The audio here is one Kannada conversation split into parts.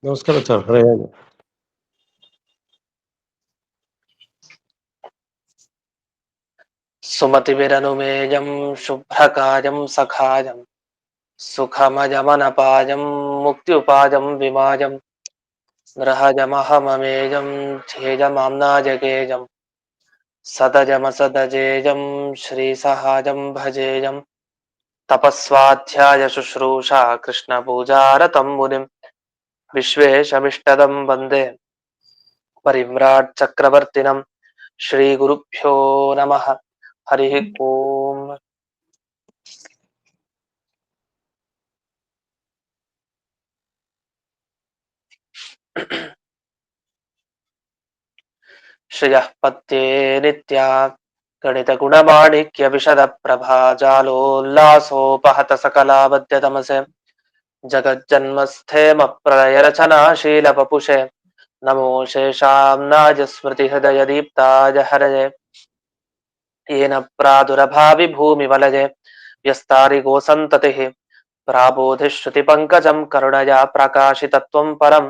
ನಮಸ್ಕಾರ ಸರ್. ಹೇಳಿ. ಸುಮತಿವಿರನುಮೇಯಂ ಶುಭ್ರಕಾಯಂ ಸಖಾಯಂ ಸುಖಮಜಮನಪಾಯಂ ಮುಕ್ತ್ಯುಪಾಯಂ ವಿಮಾಯಂ ಗೃಹಜಮಹಮಮೇಯಂ ಧ್ಯೇಯಮಾಮ್ನಾಜಗೇಯಂ ಸದಜಮಸದಜೇಯಂ ಶ್ರೀಸಹಾಯಂ ಭಜೇಯಂ ತಪಸ್ವಾಧ್ಯಾಯ ಶುಶ್ರೂಷಾ ಕೃಷ್ಣಪೂಜಾರತಂ ಮುನಿಂ ವಿಶ್ವೇಶಮಿಷ್ಟದಂ ವಂದೇ ಪರಿವ್ರಾಟ್ ಚಕ್ರವರ್ತಿನಂ ಶ್ರೀ ಗುರುಭ್ಯೋ ನಮಃ. ಹರಿ ಓಂ. ಶ್ರಿಯಃ ಪತ್ಯೇ ನಿತ್ಯಾ ಗಣಿತ ಗುಣಮಾಣಿಕ್ಯ ವಿಶದ ಪ್ರಭಾ ಜಾಲೋಲ್ಲಾಸೋಪಹತ ಸಕಲಾವದ್ಯ ತಮಸೆ ಜಗಜ್ಜನ್ಮಸ್ಥೇಮ ಪ್ರಳಯ ರಚನಾಶೀಲ ಪಪುಷೆ ನಮೋ ಶೇಷಾಂನಾಜ ಸ್ಮೃತಿ ಹೃದಯ ದೀಪ್ತಾಯ ಹರಯೇ येन प्रादुरभावि भूमि वलये व्यस्तारिगो सन्ततिः प्राबोधिश्रुतिपङ्कजं करुणया प्रकाशितत्वं परं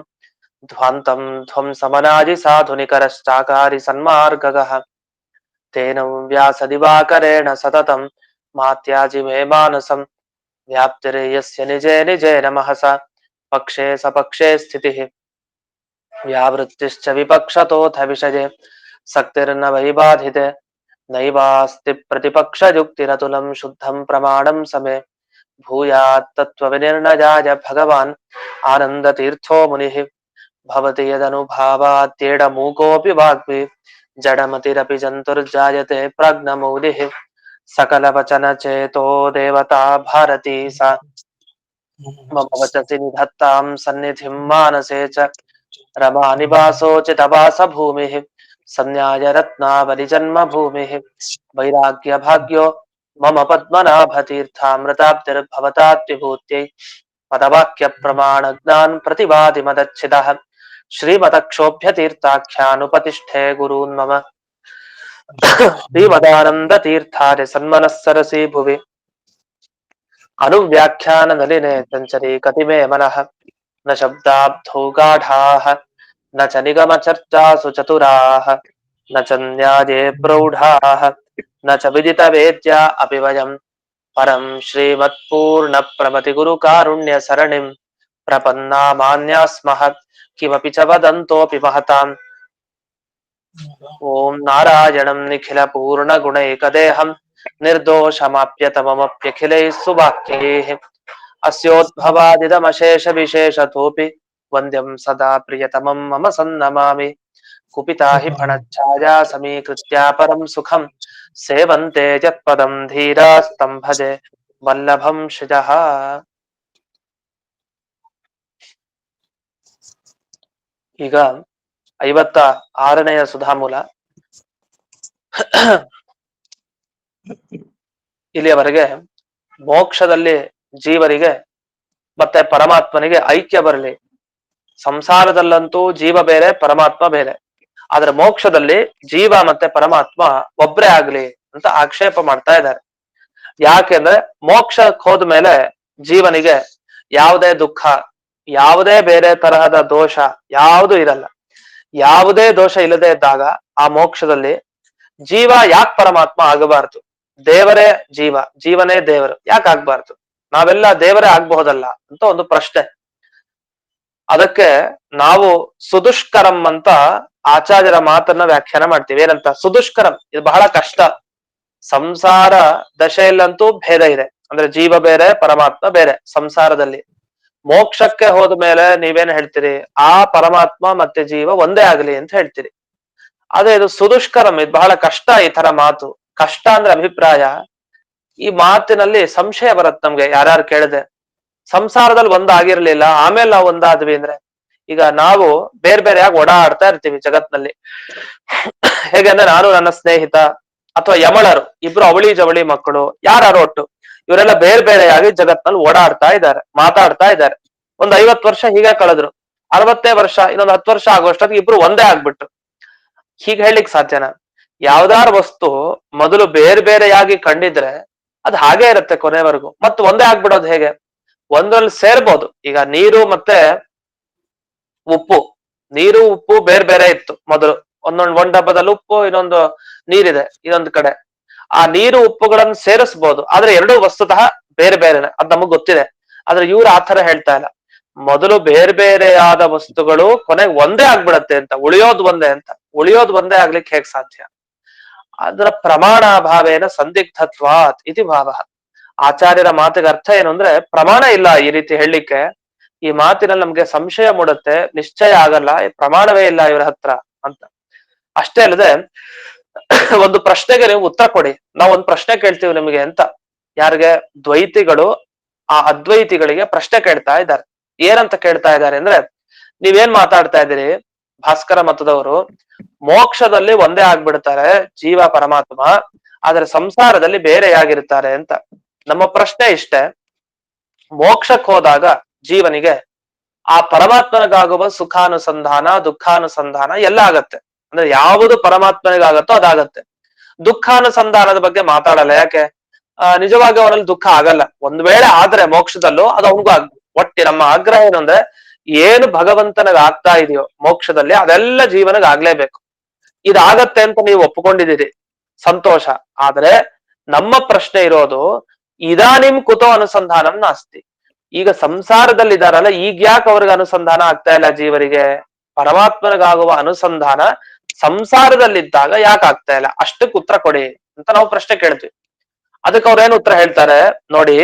ध्वान्तं ध्वंसमनादि साधुनिकरश्चाकारि सन्मार्गगः तेन व्यासदिवाकरेण सततं मात्याजि मे मानसं व्याप्तिर्यस्य निजे निजे नमःसा पक्षे सपक्षे स्थितिः व्यावृत्तिश्च विपक्षतोऽथ विषये सक्तिर्न वैबाधिते नैवास्ति प्रतिपक्षयुक्तिरतुलं शुद्धं प्रमाणं समे भूयात् तत्त्वविनिर्णयाय भगवान् आनन्दतीर्थो मुनिः भवति यदनुभावात्येडमूकोऽपि वाग्मी जडमतिरपि जन्तुर्जायते प्रज्ञमौलिः सकलवचनचेतो देवता भारती सा मम वचसि निधत्तां सन्निधिं मानसे च रमानिवासोचितवासभूमिः संन्याय रत्नावलिजन्मभूमिः वैराग्यभाग्यो मम पद्मनाभतीर्थामृताब्धिर्भवताद्विभूत्यै पदवाक्यप्रमाणज्ञान प्रतिवादिमदच्छिदः श्रीमतक्षोभ्यतीर्थाख्यानुपतिष्ठे गुरून् मम श्रीमदानन्दतीर्थार्य सन्मनस्सरसि भुवि अनुव्याख्याननलिने चञ्चरी कतिमे मनः न शब्दाब्धौ गाढाः न च निगमचर्चासु चतुराः न च न्याये प्रौढाः न च विदितवेद्या अपि वयं परं श्रीमत्पूर्णप्रमतिगुरुकारुण्यसरणिं प्रपन्नामान्यास्मः किमपि च वदन्तोऽपि महताम् ॐ नारायणं निखिलपूर्णगुणैकदेहं निर्दोषमाप्यतममप्यखिलैः सुवाक्यैः अस्योद्भवादिदमशेषविशेषतोऽपि वन्द्यं सदा प्रियतमं मम सन्नमामि कुपिता हि फणच्छाया समीकृत्या परं सुखं सेवन्ते यत्पदं धीरास्तं भजे वल्लभं श्रियः. ಈಗ 56ನೆಯ ಸುಧಾಮೂಲ. ಇಲ್ಲಿಯವರೆಗೆ ಮೋಕ್ಷದಲ್ಲಿ ಜೀವರಿಗೆ ಮತ್ತೆ ಪರಮಾತ್ಮನಿಗೆ ಐಕ್ಯ ಬರಲಿ. ಸಂಸಾರದಲ್ಲಂತೂ ಜೀವ ಬೇರೆ ಪರಮಾತ್ಮ ಬೇರೆ, ಆದ್ರೆ ಮೋಕ್ಷದಲ್ಲಿ ಜೀವ ಮತ್ತೆ ಪರಮಾತ್ಮ ಒಬ್ರೇ ಆಗ್ಲಿ ಅಂತ ಆಕ್ಷೇಪ ಮಾಡ್ತಾ ಇದ್ದಾರೆ. ಯಾಕೆಂದ್ರೆ ಮೋಕ್ಷಕ್ಕೆ ಹೋದ್ಮೇಲೆ ಜೀವನಿಗೆ ಯಾವುದೇ ದುಃಖ, ಯಾವುದೇ ಬೇರೆ ತರಹದ ದೋಷ ಯಾವುದು ಇರಲ್ಲ. ಯಾವುದೇ ದೋಷ ಇಲ್ಲದೆ ಇದ್ದಾಗ ಆ ಮೋಕ್ಷದಲ್ಲಿ ಜೀವ ಯಾಕೆ ಪರಮಾತ್ಮ ಆಗಬಾರ್ದು? ದೇವರೇ ಜೀವ, ಜೀವನೇ ದೇವರು, ಯಾಕೆ ಆಗ್ಬಾರ್ದು? ನಾವೆಲ್ಲ ದೇವರೇ ಆಗ್ಬಹುದಲ್ಲ ಅಂತ ಒಂದು ಪ್ರಶ್ನೆ. ಅದಕ್ಕೆ ನಾವು ಸುದುಷ್ಕರಂ ಅಂತ ಆಚಾರ್ಯರ ಮಾತನ್ನ ವ್ಯಾಖ್ಯಾನ ಮಾಡ್ತೀವಿ. ಏನಂತ? ಸುದುಷ್ಕರಂ, ಇದು ಬಹಳ ಕಷ್ಟ. ಸಂಸಾರ ದಶೆಯಲ್ಲಂತೂ ಭೇದ ಇದೆ, ಅಂದ್ರೆ ಜೀವ ಬೇರೆ ಪರಮಾತ್ಮ ಬೇರೆ ಸಂಸಾರದಲ್ಲಿ. ಮೋಕ್ಷಕ್ಕೆ ಹೋದ ಮೇಲೆ ನೀವೇನ್ ಹೇಳ್ತೀರಿ? ಆ ಪರಮಾತ್ಮ ಮತ್ತೆ ಜೀವ ಒಂದೇ ಆಗ್ಲಿ ಅಂತ ಹೇಳ್ತೀರಿ. ಅದೇ ಇದು ಸುದುಷ್ಕರಂ, ಇದು ಬಹಳ ಕಷ್ಟ. ಈ ತರ ಮಾತು ಕಷ್ಟ ಅಂದ್ರೆ ಅಭಿಪ್ರಾಯ. ಈ ಮಾತಿನಲ್ಲಿ ಸಂಶಯ ಬರುತ್ತೆ ನಮ್ಗೆ. ಯಾರ್ಯಾರು ಕೇಳಿದೆ ಸಂಸಾರದಲ್ಲಿ ಒಂದಾಗಿರ್ಲಿಲ್ಲ ಆಮೇಲೆ ನಾವು ಒಂದಾದ್ವಿ ಅಂದ್ರೆ, ಈಗ ನಾವು ಬೇರೆ ಬೇರೆಯಾಗಿ ಓಡಾಡ್ತಾ ಇರ್ತೀವಿ ಜಗತ್ನಲ್ಲಿ. ಹೇಗೆ ಅಂದ್ರೆ, ನಾನು ನನ್ನ ಸ್ನೇಹಿತ ಅಥವಾ ಯಮಳರು ಇಬ್ರು ಅವಳಿ ಜವಳಿ ಮಕ್ಕಳು ಯಾರು ಒಟ್ಟು ಇವರೆಲ್ಲ ಬೇರೆ ಬೇರೆಯಾಗಿ ಜಗತ್ನಲ್ಲಿ ಓಡಾಡ್ತಾ ಇದ್ದಾರೆ, ಮಾತಾಡ್ತಾ ಇದ್ದಾರೆ. ಒಂದ್ 50 ವರ್ಷ ಹೀಗೆ ಕಳೆದ್ರು, 60 ವರ್ಷ, ಇನ್ನೊಂದು 10 ವರ್ಷ ಆಗುವಷ್ಟೊತ್ತಿಗೆ ಇಬ್ರು ಒಂದೇ ಆಗ್ಬಿಟ್ರು. ಹೀಗೆ ಹೇಳಲಿಕ್ಕೆ ಸಾಧ್ಯನಾ? ಯಾವ್ದಾರು ವಸ್ತು ಮೊದಲು ಬೇರೆ ಬೇರೆಯಾಗಿ ಕಂಡಿದ್ರೆ ಅದು ಹಾಗೆ ಇರುತ್ತೆ ಕೊನೆವರೆಗೂ, ಮತ್ತು ಒಂದೇ ಆಗ್ಬಿಡೋದು ಹೇಗೆ? ಒಂದ್ರಲ್ಲಿ ಸೇರ್ಬೋದು. ಈಗ ನೀರು ಮತ್ತೆ ಉಪ್ಪು, ನೀರು ಉಪ್ಪು ಬೇರೆ ಬೇರೆ ಇತ್ತು ಮೊದಲು. ಒಂದ್ ಡಬ್ಬದಲ್ಲಿ ಉಪ್ಪು, ಇನ್ನೊಂದು ನೀರಿದೆ ಇನ್ನೊಂದು ಕಡೆ. ಆ ನೀರು ಉಪ್ಪುಗಳನ್ನು ಸೇರಿಸ್ಬೋದು, ಆದ್ರೆ ಎರಡೂ ವಸ್ತುತಃ ಬೇರೆ ಬೇರೆನೆ, ಅದ್ ನಮಗ್ ಗೊತ್ತಿದೆ. ಆದ್ರೆ ಇವ್ರು ಆತರ ಹೇಳ್ತಾ ಇಲ್ಲ. ಮೊದಲು ಬೇರೆ ಬೇರೆಯಾದ ವಸ್ತುಗಳು ಕೊನೆಗೆ ಒಂದೇ ಆಗ್ಬಿಡತ್ತೆ ಅಂತ, ಉಳಿಯೋದು ಒಂದೇ ಅಂತ. ಉಳಿಯೋದು ಒಂದೇ ಆಗ್ಲಿಕ್ಕೆ ಹೇಗ್ ಸಾಧ್ಯ? ಅದರ ಪ್ರಮಾಣಾಭಾವೇನ ಸಂದಿಗ್ಧತ್ವಾತ್ ಇತಿ ಭಾವ. ಆಚಾರ್ಯರ ಮಾತಿಗೆ ಅರ್ಥ ಏನು ಅಂದ್ರೆ, ಪ್ರಮಾಣ ಇಲ್ಲ ಈ ರೀತಿ ಹೇಳಲಿಕ್ಕೆ. ಈ ಮಾತಿನಲ್ಲಿ ನಮ್ಗೆ ಸಂಶಯ ಮೂಡುತ್ತೆ, ನಿಶ್ಚಯ ಆಗಲ್ಲ, ಪ್ರಮಾಣವೇ ಇಲ್ಲ ಇವರ ಹತ್ರ ಅಂತ. ಅಷ್ಟೇ ಅಲ್ಲದೆ ಒಂದು ಪ್ರಶ್ನೆಗೆ ನೀವು ಉತ್ತರ ಕೊಡಿ, ನಾವು ಒಂದು ಪ್ರಶ್ನೆ ಕೇಳ್ತೀವಿ ನಿಮಗೆ ಅಂತ. ಯಾರಿಗೆ? ದ್ವೈತಿಗಳು ಆ ಅದ್ವೈತಿಗಳಿಗೆ ಪ್ರಶ್ನೆ ಕೇಳ್ತಾ ಇದ್ದಾರೆ. ಏನಂತ ಕೇಳ್ತಾ ಇದ್ದಾರೆ ಅಂದ್ರೆ, ನೀವೇನ್ ಮಾತಾಡ್ತಾ ಇದ್ದೀರಿ ಭಾಸ್ಕರ ಮತದವರು? ಮೋಕ್ಷದಲ್ಲಿ ಒಂದೇ ಆಗ್ಬಿಡ್ತಾರೆ ಜೀವ ಪರಮಾತ್ಮ, ಆದ್ರೆ ಸಂಸಾರದಲ್ಲಿ ಬೇರೆಯಾಗಿರ್ತಾರೆ ಅಂತ. ನಮ್ಮ ಪ್ರಶ್ನೆ ಇಷ್ಟೇ, ಮೋಕ್ಷಕ್ಕೆ ಹೋದಾಗ ಜೀವನಿಗೆ ಆ ಪರಮಾತ್ಮನಿಗಾಗುವ ಸುಖಾನುಸಂಧಾನ ದುಃಖಾನುಸಂಧಾನ ಎಲ್ಲ ಆಗತ್ತೆ. ಅಂದ್ರೆ ಯಾವುದು ಪರಮಾತ್ಮನಿಗಾಗತ್ತೋ ಅದಾಗತ್ತೆ. ದುಃಖಾನುಸಂಧಾನದ ಬಗ್ಗೆ ಮಾತಾಡಲ್ಲ. ಯಾಕೆ? ನಿಜವಾಗಿ ಅವನಲ್ಲಿ ದುಃಖ ಆಗಲ್ಲ. ಒಂದ್ ವೇಳೆ ಆದ್ರೆ ಮೋಕ್ಷದಲ್ಲೂ ಅದು ಅವನಿಗೂ ಆಗ. ಒಟ್ಟಿ ನಮ್ಮ ಆಗ್ರಹ ಏನು ಅಂದ್ರೆ, ಏನು ಭಗವಂತನಿಗ ಆಗ್ತಾ ಇದೆಯೋ ಮೋಕ್ಷದಲ್ಲಿ ಅದೆಲ್ಲ ಜೀವನಿಗೆ ಆಗ್ಲೇಬೇಕು. ಇದಾಗತ್ತೆ ಅಂತ ನೀವು ಒಪ್ಪಿಕೊಂಡಿದ್ದೀರಿ, ಸಂತೋಷ. ಆದ್ರೆ ನಮ್ಮ ಪ್ರಶ್ನೆ ಇರೋದು, ಇದಾನಿಂ ಕುತೋ ಅನುಸಂಧಾನಂ ನಾಸ್ತಿ. ಈಗ ಸಂಸಾರದಲ್ಲಿದ್ದಾರಲ್ಲ, ಈಗ ಯಾಕೆ ಅವ್ರಿಗೆ ಅನುಸಂಧಾನ ಆಗ್ತಾ ಇಲ್ಲ ಜೀವರಿಗೆ? ಪರಮಾತ್ಮನಿಗಾಗುವ ಅನುಸಂಧಾನ ಸಂಸಾರದಲ್ಲಿದ್ದಾಗ ಯಾಕೆ ಆಗ್ತಾ ಇಲ್ಲ? ಅಷ್ಟಕ್ಕೆ ಉತ್ತರ ಕೊಡಿ ಅಂತ ನಾವು ಪ್ರಶ್ನೆ ಕೇಳ್ತೀವಿ. ಅದಕ್ಕೆ ಅವ್ರೇನು ಉತ್ತರ ಹೇಳ್ತಾರೆ ನೋಡಿ,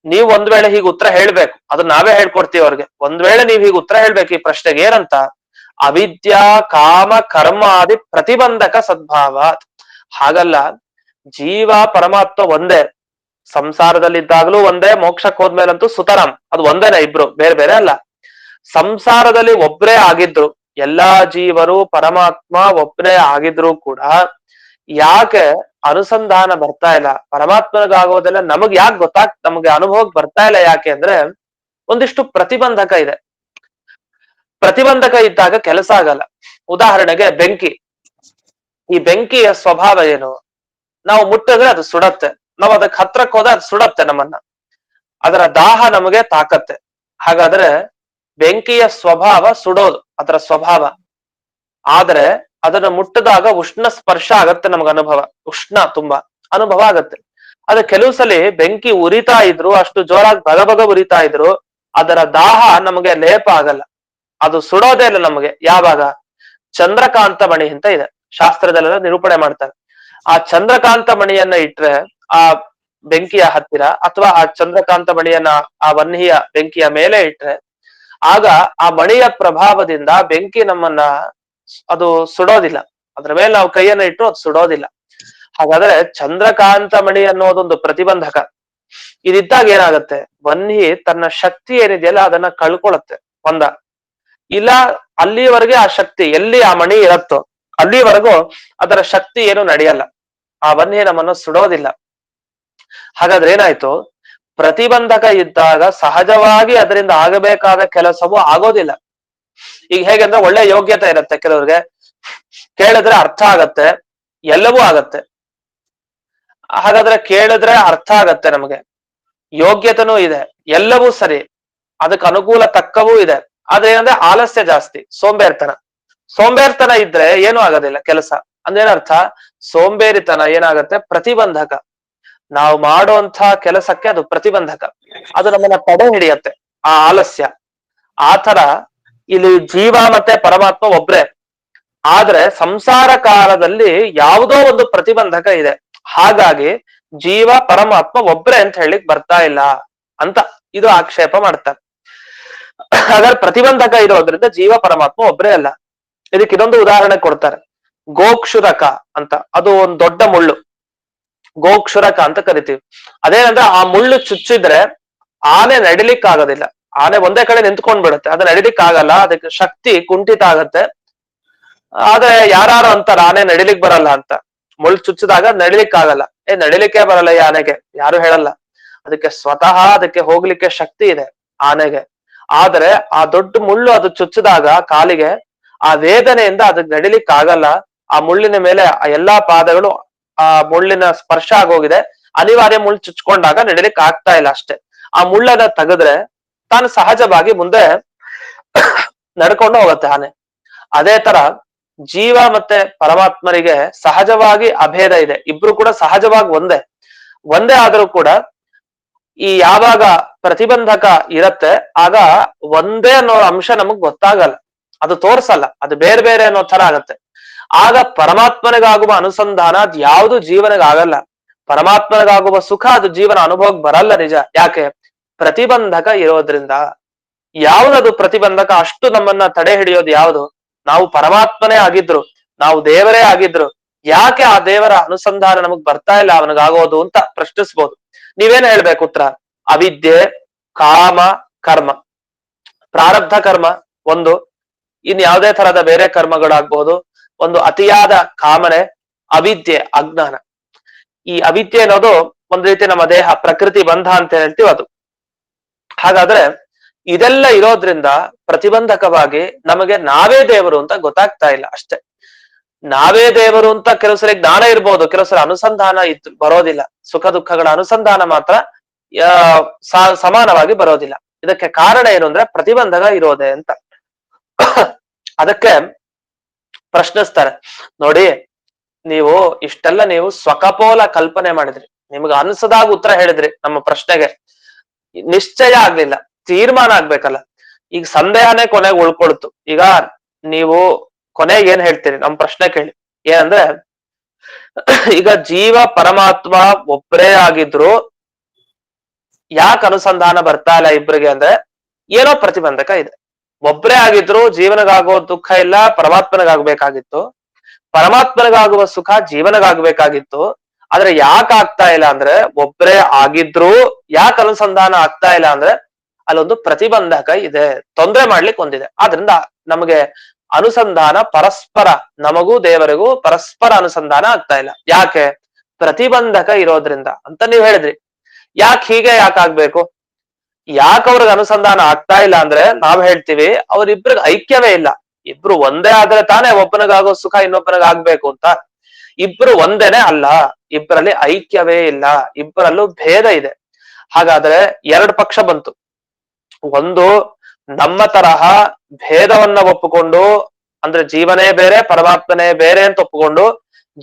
ನೀವು ಒಂದ್ ವೇಳೆ ಹೀಗೆ ಉತ್ತರ ಹೇಳ್ಬೇಕು, ಅದು ನಾವೇ ಹೇಳ್ಕೊಡ್ತೀವಿ ಅವ್ರಿಗೆ. ಒಂದ್ ವೇಳೆ ನೀವ್ ಹೀಗೆ ಉತ್ತರ ಹೇಳ್ಬೇಕು ಈ ಪ್ರಶ್ನೆಗೆ, ಏನಂತ? ಅವಿದ್ಯಾ ಕಾಮ ಕರ್ಮಾದಿ ಪ್ರತಿಬಂಧಕ ಸದ್ಭಾವ. ಹಾಗಲ್ಲ, ಜೀವ ಪರಮಾತ್ಮ ಒಂದೇ, ಸಂಸಾರದಲ್ಲಿದ್ದಾಗಲೂ ಒಂದೇ, ಮೋಕ್ಷಕ್ಕೆ ಹೋದ್ಮೇಲಂತೂ ಸುತರಾಂ ಅದು ಒಂದೇನೆ, ಇಬ್ರು ಬೇರೆ ಬೇರೆ ಅಲ್ಲ. ಸಂಸಾರದಲ್ಲಿ ಒಬ್ರೇ ಆಗಿದ್ರು, ಎಲ್ಲಾ ಜೀವರು ಪರಮಾತ್ಮ ಒಬ್ರೇ ಆಗಿದ್ರು ಕೂಡ ಯಾಕೆ ಅನುಸಂಧಾನ ಬರ್ತಾ ಇಲ್ಲ? ಪರಮಾತ್ಮನಿಗಾಗೋದೆಲ್ಲ ನಮಗ್ ಯಾಕೆ ನಮಗೆ ಅನುಭವಕ್ಕೆ ಬರ್ತಾ ಇಲ್ಲ? ಯಾಕೆ ಅಂದ್ರೆ ಒಂದಿಷ್ಟು ಪ್ರತಿಬಂಧಕ ಇದೆ. ಪ್ರತಿಬಂಧಕ ಇದ್ದಾಗ ಕೆಲಸ ಆಗಲ್ಲ. ಉದಾಹರಣೆಗೆ ಬೆಂಕಿ. ಈ ಬೆಂಕಿಯ ಸ್ವಭಾವ ಏನು? ನಾವು ಮುಟ್ಟಿದ್ರೆ ಅದು ಸುಡತ್ತೆ, ನಾವು ಅದಕ್ಕೆ ಹತ್ರಕ್ಕೆ ಹೋದ್ರೆ ಅದು ಸುಡತ್ತೆ ನಮ್ಮನ್ನ, ಅದರ ದಾಹ ನಮಗೆ ತಾಕತ್ತೆ. ಹಾಗಾದ್ರೆ ಬೆಂಕಿಯ ಸ್ವಭಾವ ಸುಡೋದು, ಅದರ ಸ್ವಭಾವ. ಆದ್ರೆ ಅದನ್ನ ಮುಟ್ಟಿದಾಗ ಉಷ್ಣ ಸ್ಪರ್ಶ ಆಗತ್ತೆ, ನಮ್ಗೆ ಅನುಭವ, ಉಷ್ಣ ತುಂಬಾ ಅನುಭವ ಆಗತ್ತೆ. ಆದ್ರೆ ಕೆಲವು ಸಲ ಬೆಂಕಿ ಉರಿತಾ ಇದ್ರು, ಅಷ್ಟು ಜೋರಾಗಿ ಬಗಬಗ ಉರಿತಾ ಇದ್ರು, ಅದರ ದಾಹ ನಮಗೆ ಲೇಪ ಆಗಲ್ಲ, ಅದು ಸುಡೋದೇ ಇಲ್ಲ ನಮಗೆ. ಯಾವಾಗ? ಚಂದ್ರಕಾಂತ ಮಣಿ ಅಂತ ಇದೆ, ಶಾಸ್ತ್ರದಲ್ಲೆಲ್ಲ ನಿರೂಪಣೆ ಮಾಡ್ತಾರೆ. ಆ ಚಂದ್ರಕಾಂತ ಮಣಿಯನ್ನ ಇಟ್ರೆ ಆ ಬೆಂಕಿಯ ಹತ್ತಿರ, ಅಥವಾ ಆ ಚಂದ್ರಕಾಂತ ಮಣಿಯನ್ನ ಆ ವನ್ಹಿಯ ಬೆಂಕಿಯ ಮೇಲೆ ಇಟ್ರೆ, ಆಗ ಆ ಮಣಿಯ ಪ್ರಭಾವದಿಂದ ಬೆಂಕಿ ನಮ್ಮನ್ನ ಅದು ಸುಡೋದಿಲ್ಲ. ಅದ್ರ ಮೇಲೆ ನಾವು ಕೈಯನ್ನ ಇಟ್ಟು ಅದು ಸುಡೋದಿಲ್ಲ. ಹಾಗಾದ್ರೆ ಚಂದ್ರಕಾಂತ ಮಣಿ ಅನ್ನೋದೊಂದು ಪ್ರತಿಬಂಧಕ. ಇದಿದ್ದಾಗ ಏನಾಗತ್ತೆ? ವನ್ಹಿ ತನ್ನ ಶಕ್ತಿ ಏನಿದೆಯಲ್ಲ ಅದನ್ನ ಕಳ್ಕೊಳತ್ತೆ ಒಂದ. ಇಲ್ಲ, ಅಲ್ಲಿವರೆಗೆ ಆ ಶಕ್ತಿ ಎಲ್ಲಿ ಆ ಮಣಿ ಇರತ್ತೋ ಅಲ್ಲಿವರೆಗೂ ಅದರ ಶಕ್ತಿ ಏನು ನಡೆಯಲ್ಲ, ಆ ವನ್ಹಿ ನಮ್ಮನ್ನು ಸುಡೋದಿಲ್ಲ. ಹಾಗಾದ್ರೆ ಏನಾಯ್ತು? ಪ್ರತಿಬಂಧಕ ಇದ್ದಾಗ ಸಹಜವಾಗಿ ಅದರಿಂದ ಆಗಬೇಕಾದ ಕೆಲಸವು ಆಗೋದಿಲ್ಲ. ಈಗ ಹೇಗಂದ್ರೆ, ಒಳ್ಳೆ ಯೋಗ್ಯತೆ ಇರುತ್ತೆ ಕೆಲವ್ರಿಗೆ, ಕೇಳಿದ್ರೆ ಅರ್ಥ ಆಗತ್ತೆ, ಎಲ್ಲವೂ ಆಗತ್ತೆ. ಹಾಗಾದ್ರೆ ಕೇಳಿದ್ರೆ ಅರ್ಥ ಆಗತ್ತೆ, ನಮಗೆ ಯೋಗ್ಯತೆನೂ ಇದೆ, ಎಲ್ಲವೂ ಸರಿ, ಅದಕ್ಕೆ ಅನುಕೂಲ ತಕ್ಕವೂ ಇದೆ. ಆದ್ರೆ ಏನಂದ್ರೆ ಆಲಸ್ಯ ಜಾಸ್ತಿ, ಸೋಂಬೇರ್ತನ. ಸೋಂಬೇರ್ತನ ಇದ್ರೆ ಏನೂ ಆಗೋದಿಲ್ಲ ಕೆಲಸ. ಅಂದ್ರೇನರ್ಥ? ಸೋಂಬೇರಿತನ ಏನಾಗತ್ತೆ? ಪ್ರತಿಬಂಧಕ. ನಾವು ಮಾಡುವಂತ ಕೆಲಸಕ್ಕೆ ಅದು ಪ್ರತಿಬಂಧಕ, ಅದು ನಮ್ಮನ್ನ ತಡೆ ಹಿಡಿಯತ್ತೆ, ಆ ಆಲಸ್ಯ. ಆತರ ಇಲ್ಲಿ ಜೀವ ಮತ್ತೆ ಪರಮಾತ್ಮ ಒಬ್ರೆ, ಆದ್ರೆ ಸಂಸಾರ ಕಾಲದಲ್ಲಿ ಯಾವುದೋ ಒಂದು ಪ್ರತಿಬಂಧಕ ಇದೆ. ಹಾಗಾಗಿ ಜೀವ ಪರಮಾತ್ಮ ಒಬ್ರೆ ಅಂತ ಹೇಳಿಕ್ ಬರ್ತಾ ಇಲ್ಲ ಅಂತ ಇದು ಆಕ್ಷೇಪ ಮಾಡ್ತಾರೆ. ಹಾಗಾದ್ರೆ ಪ್ರತಿಬಂಧಕ ಇರೋದ್ರಿಂದ ಜೀವ ಪರಮಾತ್ಮ ಒಬ್ರೇ ಅಲ್ಲ. ಇದಕ್ಕೆ ಇದೊಂದು ಉದಾಹರಣೆ ಕೊಡ್ತಾರೆ, ಗೋಕ್ಷುರಕ ಅಂತ. ಅದು ಒಂದು ದೊಡ್ಡ ಮುಳ್ಳು, ಗೋಕ್ಷುರಕ ಅಂತ ಕರಿತೀವಿ. ಅದೇನಂದ್ರೆ ಆ ಮುಳ್ಳು ಚುಚ್ಚಿದ್ರೆ ಆನೆ ನಡಿಲಿಕ್ಕೆ ಆಗೋದಿಲ್ಲ, ಆನೆ ಒಂದೇ ಕಡೆ ನಿಂತ್ಕೊಂಡ್ ಬಿಡುತ್ತೆ, ಅದು ನಡಿಲಿಕ್ಕೆ ಆಗಲ್ಲ, ಅದಕ್ಕೆ ಶಕ್ತಿ ಕುಂಠಿತ ಆಗತ್ತೆ. ಆದ್ರೆ ಯಾರು ಅಂತಾರ ಆನೆ ನಡಿಲಿಕ್ ಬರಲ್ಲ ಅಂತ. ಮುಳ್ಳು ಚುಚ್ಚಿದಾಗ ನಡಿಲಿಕ್ಕೆ ಆಗಲ್ಲ, ನಡಿಲಿಕ್ಕೆ ಬರಲ್ಲ ಈ ಆನೆಗೆ, ಯಾರು ಹೇಳಲ್ಲ. ಅದಕ್ಕೆ ಸ್ವತಃ ಅದಕ್ಕೆ ಹೋಗ್ಲಿಕ್ಕೆ ಶಕ್ತಿ ಇದೆ ಆನೆಗೆ. ಆದ್ರೆ ಆ ದೊಡ್ಡ ಮುಳ್ಳು ಅದು ಚುಚ್ಚಿದಾಗ ಕಾಲಿಗೆ ಆ ವೇದನೆಯಿಂದ ಅದಕ್ಕೆ ನಡಿಲಿಕ್ಕೆ ಆಗಲ್ಲ. ಆ ಮುಳ್ಳಿನ ಮೇಲೆ ಆ ಎಲ್ಲಾ ಪಾದಗಳು ಆ ಮುಳ್ಳಿನ ಸ್ಪರ್ಶ ಆಗೋಗಿದೆ, ಅನಿವಾರ್ಯ ಮುಳ್ಳು ಚುಚ್ಕೊಂಡಾಗ ನಡಿಲಿಕ್ಕೆ ಆಗ್ತಾ ಇಲ್ಲ ಅಷ್ಟೇ. ಆ ಮುಳ್ಳನ್ನ ತೆಗೆದ್ರೆ ತಾನು ಸಹಜವಾಗಿ ಮುಂದೆ ನಡ್ಕೊಂಡು ಹೋಗುತ್ತೆ ಆನೆ. ಅದೇ ತರ ಜೀವ ಮತ್ತೆ ಪರಮಾತ್ಮರಿಗೆ ಸಹಜವಾಗಿ ಅಭೇದ ಇದೆ, ಇಬ್ರು ಕೂಡ ಸಹಜವಾಗಿ ಒಂದೇ. ಒಂದೇ ಆದ್ರೂ ಕೂಡ ಈ ಯಾವಾಗ ಪ್ರತಿಬಂಧಕ ಇರತ್ತೆ ಆಗ ಒಂದೇ ಅನ್ನೋ ಅಂಶ ನಮಗ್ ಗೊತ್ತಾಗಲ್ಲ, ಅದು ತೋರ್ಸಲ್ಲ, ಅದು ಬೇರೆ ಬೇರೆ ಅನ್ನೋ ತರ ಆಗತ್ತೆ. ಆಗ ಪರಮಾತ್ಮನಿಗಾಗುವ ಅನುಸಂಧಾನ ಅದ್ ಯಾವುದು ಜೀವನಿಗಾಗಲ್ಲ. ಪರಮಾತ್ಮನಿಗಾಗುವ ಸುಖ ಅದು ಜೀವನ ಅನುಭವಕ್ಕೆ ಬರಲ್ಲ ನಿಜ. ಯಾಕೆ? ಪ್ರತಿಬಂಧಕ ಇರೋದ್ರಿಂದ. ಯಾವ್ದದು ಪ್ರತಿಬಂಧಕ ಅಷ್ಟು ನಮ್ಮನ್ನ ತಡೆ ಹಿಡಿಯೋದು ಯಾವುದು? ನಾವು ಪರಮಾತ್ಮನೇ ಆಗಿದ್ರು, ನಾವು ದೇವರೇ ಆಗಿದ್ರು, ಯಾಕೆ ಆ ದೇವರ ಅನುಸಂಧಾನ ನಮಗ್ ಬರ್ತಾ ಇಲ್ಲ ಅವನಿಗಾಗೋದು ಅಂತ ಪ್ರಶ್ನಿಸ್ಬೋದು. ನೀವೇನ್ ಹೇಳ್ಬೇಕು ಉತ್ತರ? ಅವಿದ್ಯೆ, ಕಾಮ, ಕರ್ಮ. ಪ್ರಾರಬ್ಧ ಕರ್ಮ ಒಂದು, ಇನ್ ಯಾವುದೇ ತರದ ಬೇರೆ ಕರ್ಮಗಳಾಗ್ಬಹುದು. ಒಂದು ಅತಿಯಾದ ಕಾಮನೆ, ಅವಿದ್ಯೆ, ಅಜ್ಞಾನ. ಈ ಅವಿದ್ಯೆ ಅನ್ನೋದು ಒಂದ್ ರೀತಿ ನಮ್ಮ ದೇಹ ಪ್ರಕೃತಿ ಬಂಧ ಅಂತ ಹೇಳ್ತೀವಿ ಅದು. ಹಾಗಾದ್ರೆ ಇದೆಲ್ಲ ಇರೋದ್ರಿಂದ ಪ್ರತಿಬಂಧಕವಾಗಿ ನಮಗೆ ನಾವೇ ದೇವರು ಅಂತ ಗೊತ್ತಾಗ್ತಾ ಇಲ್ಲ ಅಷ್ಟೇ. ನಾವೇ ದೇವರು ಅಂತ ಕೆಲವು ಸರಿ ಜ್ಞಾನ ಇರ್ಬೋದು, ಕೆಲವು ಸರಿ ಅನುಸಂಧಾನ ಬರೋದಿಲ್ಲ. ಸುಖ ದುಃಖಗಳ ಅನುಸಂಧಾನ ಮಾತ್ರ ಸಮಾನವಾಗಿ ಬರೋದಿಲ್ಲ. ಇದಕ್ಕೆ ಕಾರಣ ಏನು ಅಂದ್ರೆ ಪ್ರತಿಬಂಧಕ ಇರೋದೆ ಅಂತ. ಅದಕ್ಕೆ ಪ್ರಶ್ನಿಸ್ತಾರೆ ನೋಡಿ, ನೀವು ಇಷ್ಟೆಲ್ಲ ನೀವು ಸ್ವಕಪೋಲ ಕಲ್ಪನೆ ಮಾಡಿದ್ರಿ, ನಿಮ್ಗೆ ಅನ್ಸದಾಗ ಉತ್ತರ ಹೇಳಿದ್ರಿ, ನಮ್ಮ ಪ್ರಶ್ನೆಗೆ ನಿಶ್ಚಯ ಆಗ್ಲಿಲ್ಲ, ತೀರ್ಮಾನ ಆಗ್ಬೇಕಲ್ಲ. ಈಗ ಸಂದೇಹನೇ ಕೊನೆಗೆ ಉಳ್ಕೊಳ್ತು. ಈಗ ನೀವು ಕೊನೆಗೆ ಏನ್ ಹೇಳ್ತೀರಿ? ನಮ್ ಪ್ರಶ್ನೆ ಕೇಳಿ ಏನಂದ್ರೆ, ಈಗ ಜೀವ ಪರಮಾತ್ಮ ಒಬ್ಬರೇ ಆಗಿದ್ರು ಯಾಕೆ ಅನುಸಂಧಾನ ಬರ್ತಾ ಇಲ್ಲ ಇಬ್ರಿಗೆ ಅಂದ್ರೆ ಏನೋ ಪ್ರತಿಬಂಧಕ ಇದೆ. ಒಬ್ಬರೇ ಆಗಿದ್ರು ಜೀವನಗಾಗೋ ದುಃಖ ಇಲ್ಲ, ಪರಮಾತ್ಮನಿಗಾಗ್ಬೇಕಾಗಿತ್ತು. ಪರಮಾತ್ಮನಿಗಾಗುವ ಸುಖ ಜೀವನಗಾಗ್ಬೇಕಾಗಿತ್ತು. ಆದ್ರೆ ಯಾಕೆ ಆಗ್ತಾ ಇಲ್ಲ ಅಂದ್ರೆ, ಒಬ್ಬರೇ ಆಗಿದ್ರು ಯಾಕೆ ಅನುಸಂಧಾನ ಆಗ್ತಾ ಇಲ್ಲ ಅಂದ್ರೆ ಅಲ್ಲೊಂದು ಪ್ರತಿಬಂಧಕ ಇದೆ, ತೊಂದರೆ ಮಾಡ್ಲಿಕ್ಕೆ ಒಂದಿದೆ. ಆದ್ರಿಂದ ನಮಗೆ ಅನುಸಂಧಾನ ಪರಸ್ಪರ, ನಮಗೂ ದೇವರಿಗೂ ಪರಸ್ಪರ ಅನುಸಂಧಾನ ಆಗ್ತಾ ಇಲ್ಲ. ಯಾಕೆ? ಪ್ರತಿಬಂಧಕ ಇರೋದ್ರಿಂದ ಅಂತ ನೀವ್ ಹೇಳಿದ್ರಿ. ಯಾಕೆ ಹೀಗೆ ಯಾಕಾಗ್ಬೇಕು? ಯಾಕೆ ಅವ್ರಿಗೆ ಅನುಸಂಧಾನ ಆಗ್ತಾ ಇಲ್ಲ ಅಂದ್ರೆ ನಾವ್ ಹೇಳ್ತೀವಿ ಅವ್ರಿಬ್ರಿಗೆ ಐಕ್ಯವೇ ಇಲ್ಲ. ಇಬ್ರು ಒಂದೇ ಆದ್ರೆ ತಾನೇ ಒಬ್ಬನಿಗಾಗೋ ಸುಖ ಇನ್ನೊಬ್ಬನಿಗೆ ಆಗ್ಬೇಕು ಅಂತ. ಇಬ್ರು ಒಂದೇನೆ ಅಲ್ಲ, ಇಬ್ಬರಲ್ಲಿ ಐಕ್ಯವೇ ಇಲ್ಲ, ಇಬ್ಬರಲ್ಲೂ ಭೇದ ಇದೆ. ಹಾಗಾದ್ರೆ ಎರಡು ಪಕ್ಷ ಬಂತು. ಒಂದು, ನಮ್ಮ ತರಹ ಭೇದವನ್ನ ಒಪ್ಪುಕೊಂಡು, ಅಂದ್ರೆ ಜೀವನೇ ಬೇರೆ ಪರಮಾತ್ಮನೇ ಬೇರೆ ಅಂತ ಒಪ್ಪಿಕೊಂಡು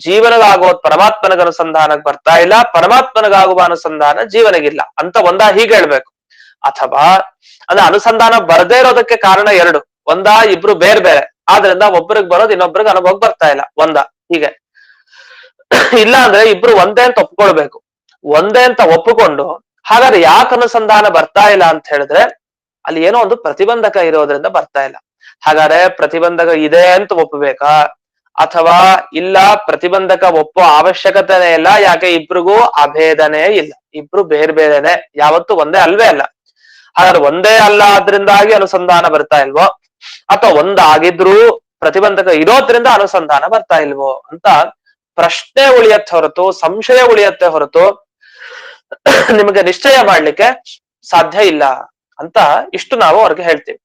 ಜೀವನಗಾಗುವ ಪರಮಾತ್ಮನಿಗೆ ಅನುಸಂಧಾನಕ್ಕೆ ಬರ್ತಾ ಇಲ್ಲ, ಪರಮಾತ್ಮನಿಗಾಗುವ ಅನುಸಂಧಾನ ಜೀವನಿಗಿಲ್ಲ ಅಂತ ಒಂದ ಹೀಗೆ ಹೇಳ್ಬೇಕು. ಅಥವಾ ಅಂದ್ರೆ ಅನುಸಂಧಾನ ಬರದೇ ಇರೋದಕ್ಕೆ ಕಾರಣ ಎರಡು. ಒಂದ, ಇಬ್ರು ಬೇರೆ ಬೇರೆ ಆದ್ರಿಂದ ಒಬ್ರಿಗೆ ಬರೋದು ಇನ್ನೊಬ್ರಿಗೆ ಅನುಭವಕ್ಕೆ ಬರ್ತಾ ಇಲ್ಲ, ಒಂದ ಹೀಗೆ. ಇಲ್ಲ ಅಂದ್ರೆ ಇಬ್ರು ಒಂದೇ ಅಂತ ಒಪ್ಕೊಳ್ಬೇಕು. ಒಂದೇ ಅಂತ ಒಪ್ಪಿಕೊಂಡು ಹಾಗಾದ್ರೆ ಯಾಕೆ ಅನುಸಂಧಾನ ಬರ್ತಾ ಇಲ್ಲ ಅಂತ ಹೇಳಿದ್ರೆ ಅಲ್ಲಿ ಏನೋ ಒಂದು ಪ್ರತಿಬಂಧಕ ಇರೋದ್ರಿಂದ ಬರ್ತಾ ಇಲ್ಲ. ಹಾಗಾದ್ರೆ ಪ್ರತಿಬಂಧಕ ಇದೆ ಅಂತ ಒಪ್ಪಬೇಕಾ? ಅಥವಾ ಇಲ್ಲ ಪ್ರತಿಬಂಧಕ ಒಪ್ಪೋ ಅವಶ್ಯಕತೆನೇ ಇಲ್ಲ, ಯಾಕೆ ಇಬ್ರಿಗೂ ಅಭೇದನೇ ಇಲ್ಲ, ಇಬ್ರು ಬೇರೆ ಬೇರೆನೆ, ಯಾವತ್ತು ಒಂದೇ ಅಲ್ವೇ ಅಲ್ಲ. ಹಾಗಾದ್ರೆ ಒಂದೇ ಅಲ್ಲ ಆದ್ರಿಂದಾಗಿ ಅನುಸಂಧಾನ ಬರ್ತಾ ಇಲ್ವೋ, ಅಥವಾ ಒಂದಾಗಿದ್ರೂ ಪ್ರತಿಬಂಧಕ ಇರೋದ್ರಿಂದ ಅನುಸಂಧಾನ ಬರ್ತಾ ಇಲ್ವೋ ಅಂತ ಪ್ರಶ್ನೆ ಉಳಿಯತ್ತೆ ಹೊರತು, ಸಂಶಯ ಉಳಿಯತ್ತೆ ಹೊರತು ನಿಮಗೆ ನಿಶ್ಚಯ ಮಾಡ್ಲಿಕ್ಕೆ ಸಾಧ್ಯ ಇಲ್ಲ ಅಂತ ಇಷ್ಟು ನಾವು ಅವ್ರಿಗೆ ಹೇಳ್ತೀವಿ.